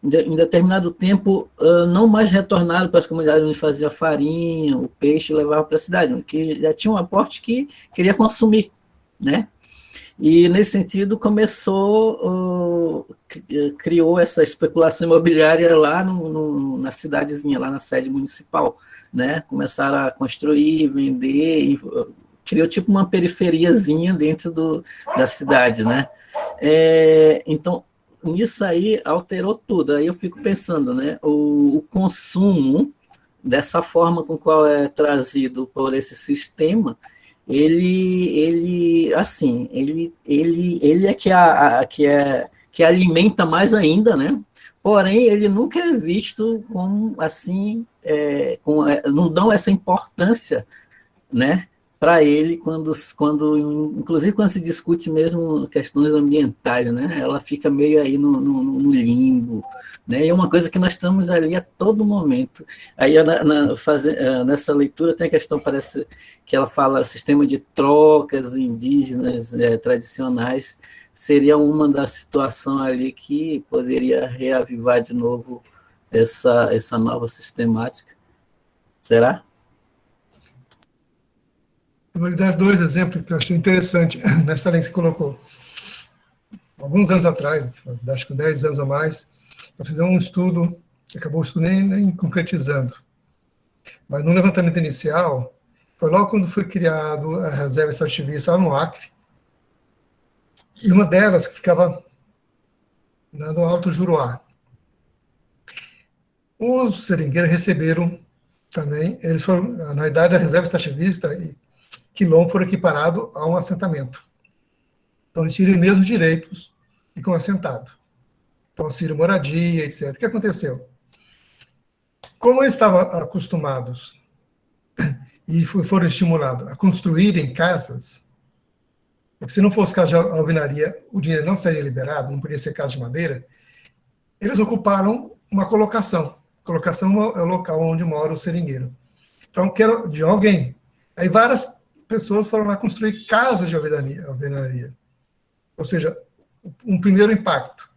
em determinado tempo não mais retornaram para as comunidades onde fazia farinha, o peixe, e levava para a cidade, porque já tinha um aporte que queria consumir, né? E, nesse sentido, criou essa especulação imobiliária lá na cidadezinha, lá na sede municipal, né? Começaram a construir, vender, criou tipo uma periferiazinha dentro da cidade, né? Então, nisso aí alterou tudo. Aí eu fico pensando, né? O consumo, dessa forma com qual é trazido por esse sistema, ele é que alimenta mais ainda, né? Porém, ele nunca é visto como assim, não dão essa importância, né, para ele inclusive quando se discute mesmo questões ambientais, né? Ela fica meio aí no limbo, né? E é uma coisa que nós estamos ali a todo momento. Aí nessa leitura tem a questão, parece que ela fala sistema de trocas indígenas tradicionais, seria uma da situação ali que poderia reavivar de novo essa nova sistemática. Será? Eu vou lhe dar 2 exemplos que eu achei interessante nessa linha que você colocou. Alguns anos atrás, acho que 10 anos ou mais, nós fizemos um estudo, acabou o estudo nem concretizando, mas no levantamento inicial, foi logo quando foi criado a reserva extrativista lá no Acre, e uma delas que ficava no Alto Juruá. Os seringueiros receberam também, eles foram, na verdade, a reserva extrativista e quilombo foram equiparados a um assentamento. Então, eles tinham os mesmos direitos e com assentado. Então, auxílio moradia, etc. O que aconteceu? Como eles estavam acostumados e foram estimulados a construírem casas, porque se não fosse casa de alvenaria, o dinheiro não seria liberado, não podia ser casa de madeira, eles ocuparam uma colocação. Colocação é o local onde mora o seringueiro. Então, que era de alguém. Aí várias pessoas foram lá construir casas de alvenaria. Ou seja, um primeiro impacto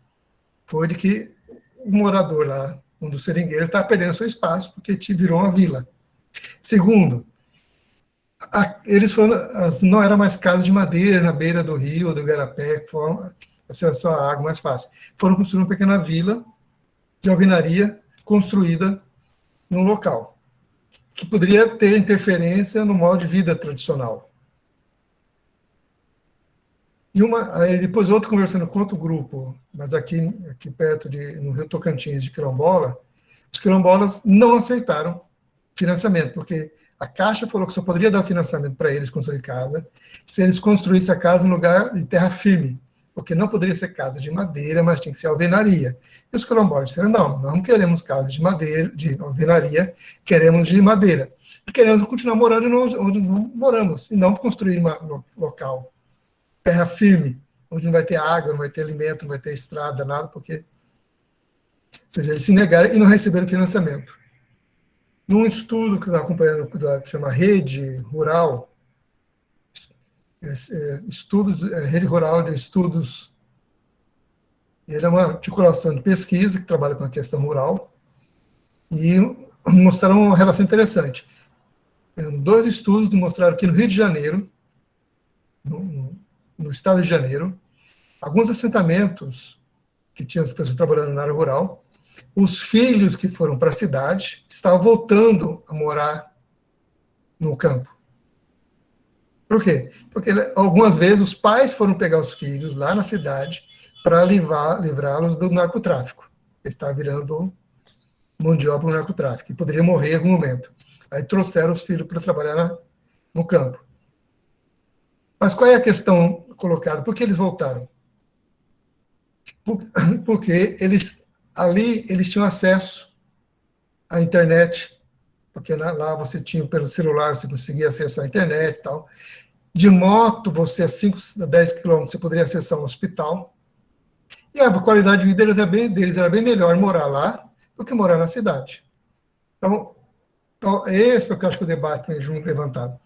foi de que o morador lá, um dos seringueiros, estava perdendo seu espaço porque virou uma vila. Segundo, eles não era mais casas de madeira na beira do rio, do Igarapé, que foram acesso à água mais fácil. Foram construir uma pequena vila de alvenaria construída no local, que poderia ter interferência no modo de vida tradicional. E aí depois outro conversando com outro grupo, mas aqui perto no Rio Tocantins, de quilombola, os quilombolas não aceitaram financiamento, porque a Caixa falou que só poderia dar financiamento para eles construir casa se eles construíssem a casa em lugar de terra firme, porque não poderia ser casa de madeira, mas tinha que ser alvenaria. E os quilombolas disseram, não queremos casa de madeira, de alvenaria, queremos de madeira. E queremos continuar morando onde não moramos, e não construir um local terra firme, onde não vai ter água, não vai ter alimento, não vai ter estrada, nada, porque... Ou seja, eles se negaram e não receberam financiamento. Num estudo que eu estava acompanhando, que chama Rede Rural, Rede Rural de Estudos, ele é uma articulação de pesquisa que trabalha com a questão rural, e mostraram uma relação interessante. 2 estudos mostraram que no Rio de Janeiro, no estado de Janeiro, alguns assentamentos que tinham as pessoas trabalhando na área rural, os filhos que foram para a cidade estavam voltando a morar no campo. Por quê? Porque algumas vezes os pais foram pegar os filhos lá na cidade para livrá-los do narcotráfico. Eles estavam virando mão de obra no narcotráfico, e poderia morrer em algum momento. Aí trouxeram os filhos para trabalhar no campo. Mas qual é a questão colocada? Por que eles voltaram? Porque ali eles tinham acesso à internet, porque lá você tinha, pelo celular, você conseguia acessar a internet e tal. De moto, você a 5 a 10 quilômetros, você poderia acessar um hospital. E a qualidade de vida deles era bem melhor morar lá do que morar na cidade. Então esse é o que eu acho que o debate foi junto levantado.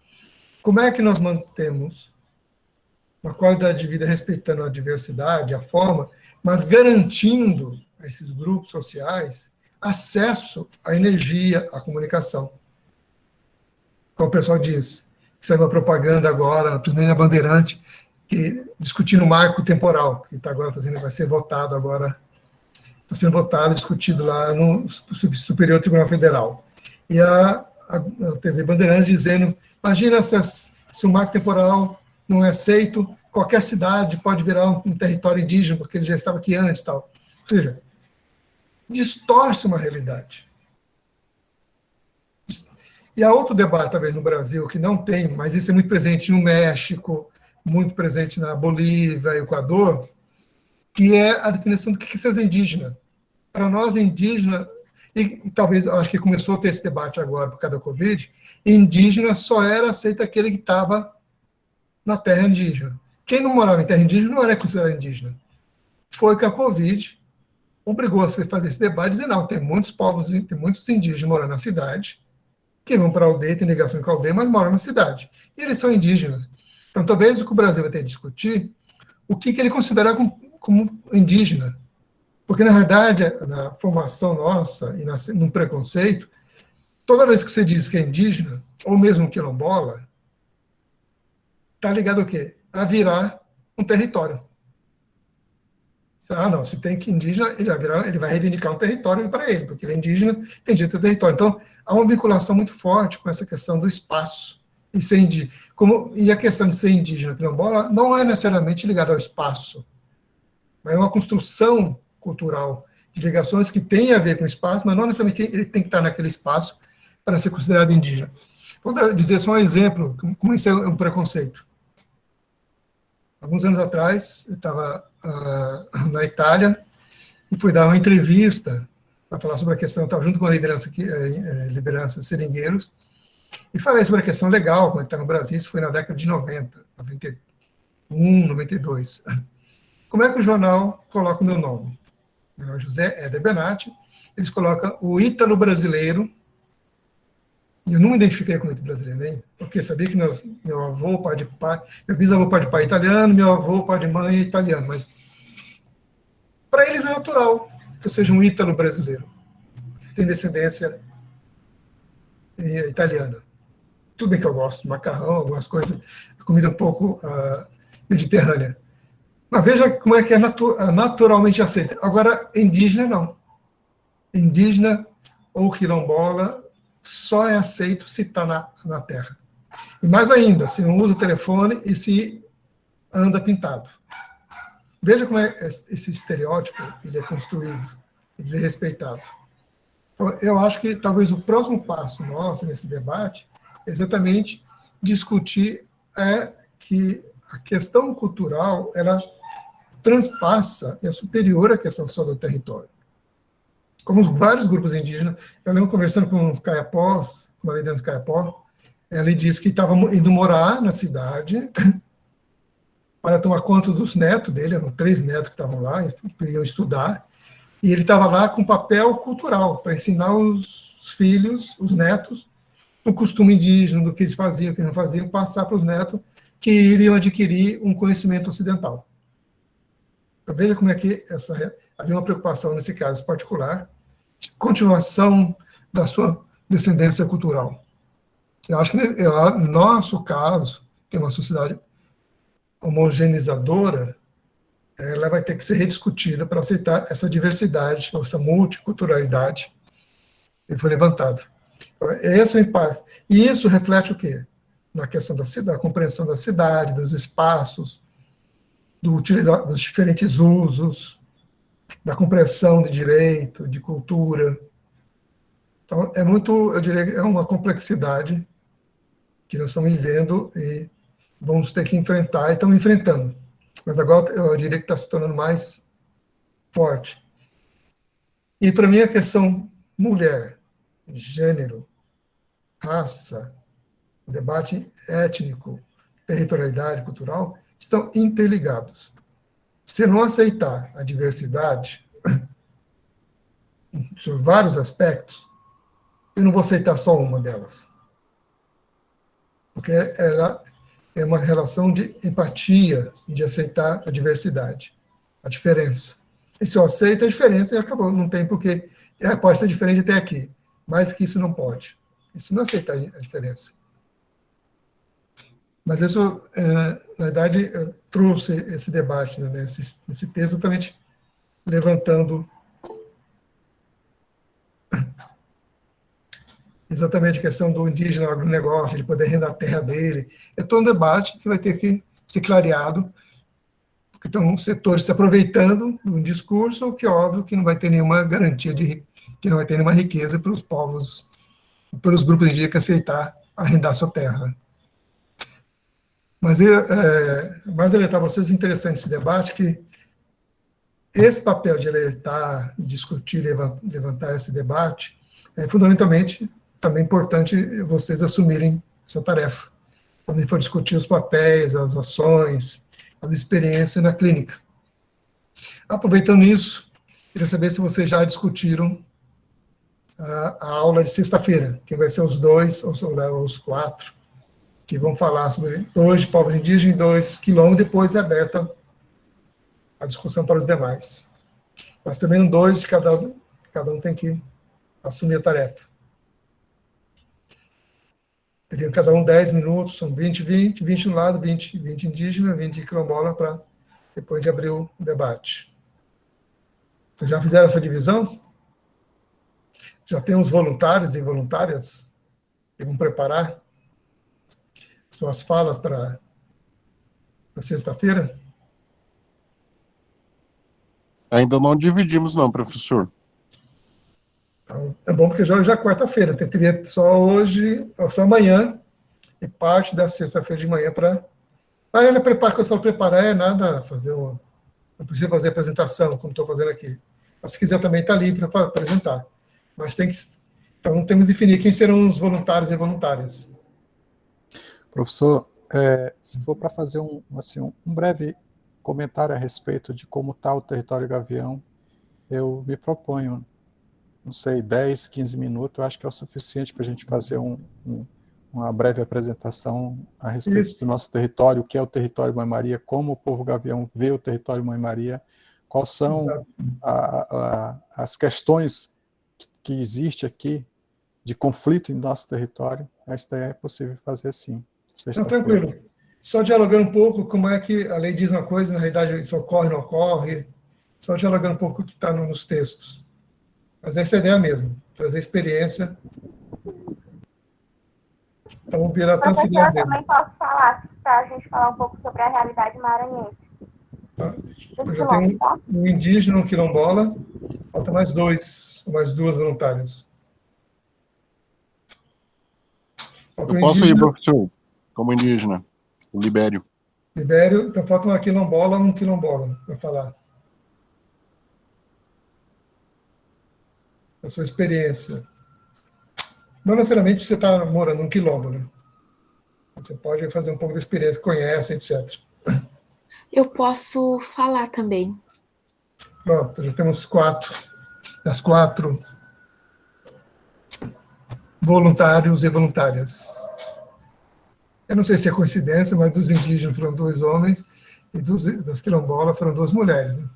Como é que nós mantemos uma qualidade de vida respeitando a diversidade, a forma, mas garantindo a esses grupos sociais acesso à energia, à comunicação. Como o pessoal diz, que saiu uma propaganda agora, principalmente na Bandeirante, que discutindo o marco temporal, que agora vai ser votado agora, está sendo votado, discutido lá no Superior Tribunal Federal. E a TV Bandeirantes dizendo, imagina se o marco temporal não é aceito, qualquer cidade pode virar um território indígena, porque ele já estava aqui antes, tal. Ou seja, distorce uma realidade. E há outro debate, talvez, no Brasil, que não tem, mas isso é muito presente no México, muito presente na Bolívia, Equador, que é a definição do que é ser indígena. Para nós, indígena, e talvez, acho que começou a ter esse debate agora por causa da Covid, indígena só era aceito aquele que estava na terra indígena. Quem não morava em terra indígena não era considerado indígena. Foi que a Covid obrigou a fazer esse debate, dizer, não, tem muitos povos, tem muitos indígenas morando na cidade, que vão para a aldeia, tem ligação com a aldeia, mas moram na cidade. E eles são indígenas. Então, talvez o que o Brasil vai ter que discutir, o que ele considera como indígena. Porque, na verdade, na formação nossa e no preconceito, toda vez que você diz que é indígena, ou mesmo quilombola, está ligado ao quê? A virar um território. Ah, não, se tem que indígena, ele vai reivindicar um território para ele, porque ele é indígena, tem direito ao território. Então, há uma vinculação muito forte com essa questão do espaço e ser indígena. E a questão de ser indígena quilombola não é necessariamente ligada ao espaço, mas é uma construção cultural de ligações que tem a ver com o espaço, mas não necessariamente ele tem que estar naquele espaço para ser considerado indígena. Vou dizer só um exemplo, como isso é um preconceito. Alguns anos atrás, eu estava na Itália e fui dar uma entrevista para falar sobre a questão, estava junto com a liderança seringueiros, e falei sobre a questão legal, como é que está no Brasil, isso foi na década de 90, 91, 92. Como é que o jornal coloca o meu nome? Meu nome é José Éder Benatti, eles colocam o ítalo brasileiro, e eu não me identifiquei com o ítalo brasileiro, nem, porque sabia que meu avô, pai de pai, meu bisavô, pai de pai italiano, meu avô, pai de mãe italiano, mas para eles é natural que eu seja um ítalo brasileiro, que tem descendência italiana. Tudo bem que eu gosto de macarrão, algumas coisas, comida um pouco mediterrânea. Mas veja como é que é naturalmente aceita. Agora, indígena, não. Indígena ou quilombola só é aceito se está na terra. E mais ainda, se não usa o telefone e se anda pintado. Veja como é esse estereótipo ele é construído e desrespeitado. Então, eu acho que talvez o próximo passo nosso nesse debate é exatamente discutir que a questão cultural ela transpassa e é superior à questão só do território. Como vários grupos indígenas, eu lembro conversando com os caiapós, com uma liderança caiapó, ele disse que estava indo morar na cidade para tomar conta dos netos dele, eram 3 netos que estavam lá, e queriam estudar, e ele estava lá com papel cultural, para ensinar os filhos, os netos, o costume indígena, do que eles faziam, o que não faziam, passar para os netos que iriam adquirir um conhecimento ocidental. Então, veja como é que havia uma preocupação nesse caso particular, de continuação da sua descendência cultural. Eu acho que no nosso caso, que é uma sociedade homogeneizadora, ela vai ter que ser rediscutida para aceitar essa diversidade, essa multiculturalidade que foi levantado. Esse é o impasse. E isso reflete o quê? Na questão da compreensão da cidade, dos espaços, dos diferentes usos, da compreensão de direito, de cultura. Então, eu diria, é uma complexidade que nós estamos vivendo e vamos ter que enfrentar, e estamos enfrentando. Mas agora eu diria que está se tornando mais forte. E para mim a questão mulher, gênero, raça, debate étnico, territorialidade cultural, estão interligados. Se não aceitar a diversidade, sobre vários aspectos, eu não vou aceitar só uma delas. Porque ela é uma relação de empatia e de aceitar a diversidade, a diferença. E se eu aceito a diferença, e acabou. Não tem porque pode ser diferente até aqui. Mais que isso não pode. Isso não é aceitar a diferença. Mas isso, na verdade, eu trouxe esse debate, né, esse texto exatamente levantando exatamente a questão do indígena, agronegócio, ele poder render a terra dele. É todo um debate que vai ter que ser clareado, porque estão setores se aproveitando de um discurso que, óbvio, que não vai ter nenhuma garantia que não vai ter nenhuma riqueza para os povos, pelos grupos indígenas que aceitar arrendar sua terra. Mas mais alertar vocês, interessante esse debate, que esse papel de alertar, discutir, levantar esse debate, é fundamentalmente também importante vocês assumirem essa tarefa, quando for discutir os papéis, as ações, as experiências na clínica. Aproveitando isso, queria saber se vocês já discutiram a aula de sexta-feira, que vai ser os 2, ou os 4, que vão falar sobre 2 de povos indígenas e 2 quilombos, depois é aberta a discussão para os demais. Mas primeiro 2 de cada um tem que assumir a tarefa. Teriam cada um 10 minutos, são 20 no lado, 20 indígena, 20 quilombola, para depois de abrir o debate. Vocês já fizeram essa divisão? Já tem os voluntários e voluntárias que vão preparar suas falas para sexta-feira? Ainda não dividimos, não, professor. Então, é bom porque já é quarta-feira, teria só hoje, só amanhã, e parte da sexta-feira de manhã para... preparar, quando eu falo preparar, é nada fazer não precisa fazer apresentação, como estou fazendo aqui. Mas se quiser também está ali para apresentar. Mas tem que... Então, temos que definir quem serão os voluntários e voluntárias. Professor, se for para fazer um breve comentário a respeito de como está o território Gavião, eu me proponho, não sei, 10, 15 minutos, eu acho que é o suficiente para a gente fazer uma breve apresentação a respeito do nosso território, o que é o território Mãe Maria, como o povo Gavião vê o território Mãe Maria, quais são as questões que existem aqui de conflito em nosso território. Acho que é possível fazer sim. Não, tranquilo. Só dialogando um pouco como é que a lei diz uma coisa, na realidade isso ocorre, não ocorre, só dialogando um pouco o que está nos textos. Mas essa é a ideia mesmo, trazer experiência. Então, virar tanto Professor, ideia eu também posso falar, para a gente falar um pouco sobre a realidade maranhense. Eu já tenho um indígena, um quilombola, falta mais 2 voluntários. Eu posso ir, professor, como indígena, o Libério. Libério, então falta uma quilombola, um quilombola para falar. A sua experiência. Não necessariamente você está morando num quilombo, né? Você pode fazer um pouco da experiência, conhece, etc. Eu posso falar também. Pronto, já temos 4. As 4 voluntários e voluntárias. Eu não sei se é coincidência, mas dos indígenas foram 2 homens e das quilombolas foram 2 mulheres. Né?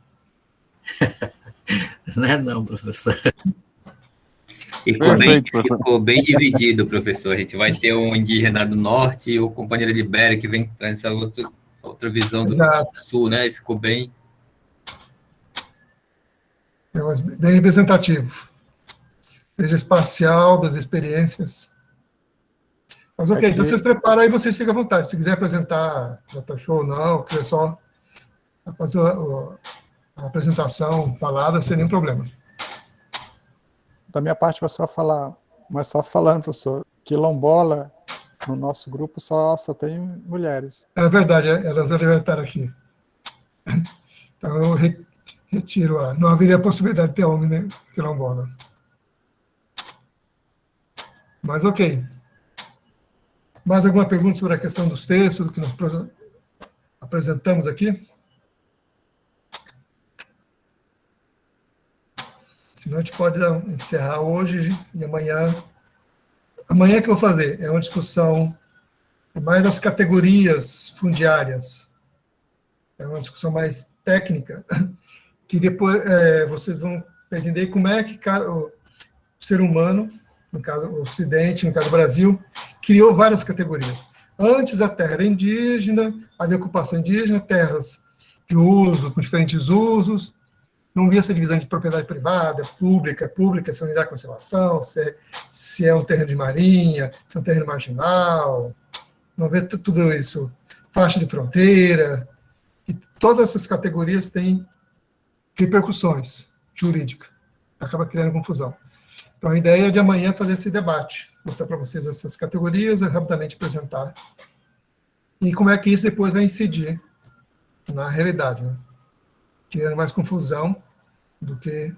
Não é não, professor. Ficou bem dividido, professor. A gente vai ter um indígena do norte e o companheiro Libério que vem traz essa outra visão do sul, né? E ficou bem... Bem representativo. Seja espacial, das experiências. Mas ok, então vocês preparam aí, vocês ficam à vontade. Se quiser apresentar data show ou não, quiser só fazer a apresentação falada, sem nenhum problema. Da minha parte, vai só falar, mas só falando, professor, quilombola, no nosso grupo só tem mulheres. É verdade, elas alimentaram aqui. Então eu retiro, não haveria possibilidade de ter homem, né, quilombola. Mas ok. Mais alguma pergunta sobre a questão dos textos, do que nós apresentamos aqui? Senão a gente pode encerrar hoje e amanhã. Amanhã que eu vou fazer é uma discussão mais das categorias fundiárias. É uma discussão mais técnica. que depois vocês vão entender como é que o ser humano, no caso o Ocidente, no caso o Brasil, criou várias categorias. Antes a terra era indígena, havia ocupação indígena, terras de uso, com diferentes usos, não havia essa divisão de propriedade privada, pública, se é unidade de conservação, se é um terreno de marinha, se é um terreno marginal, não havia tudo isso, faixa de fronteira, e todas essas categorias têm repercussões jurídicas, acaba criando confusão. Então, a ideia é de amanhã fazer esse debate, mostrar para vocês essas categorias, rapidamente apresentar, e como é que isso depois vai incidir na realidade, né? Criando mais confusão do que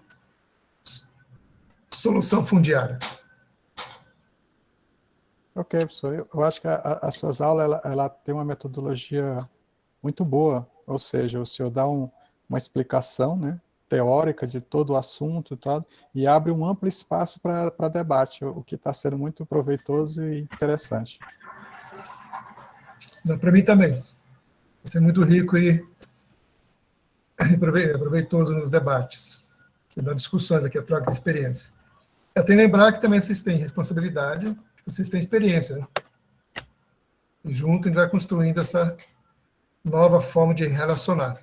solução fundiária. Ok, professor. Eu acho que as suas aulas ela tem uma metodologia muito boa, ou seja, o senhor dá uma explicação, né, teórica de todo o assunto e tal, e abre um amplo espaço para debate, o que está sendo muito proveitoso e interessante. Para mim também. Vai ser muito rico e proveitoso nos debates, nas discussões aqui, a troca de experiência. Eu tenho que lembrar que também vocês têm responsabilidade, vocês têm experiência, né? E junto a gente vai construindo essa nova forma de relacionar.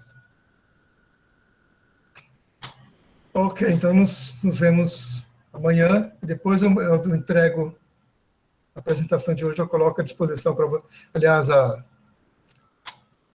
Ok, então nos vemos amanhã, e depois eu entrego a apresentação de hoje, eu coloco à disposição para, aliás,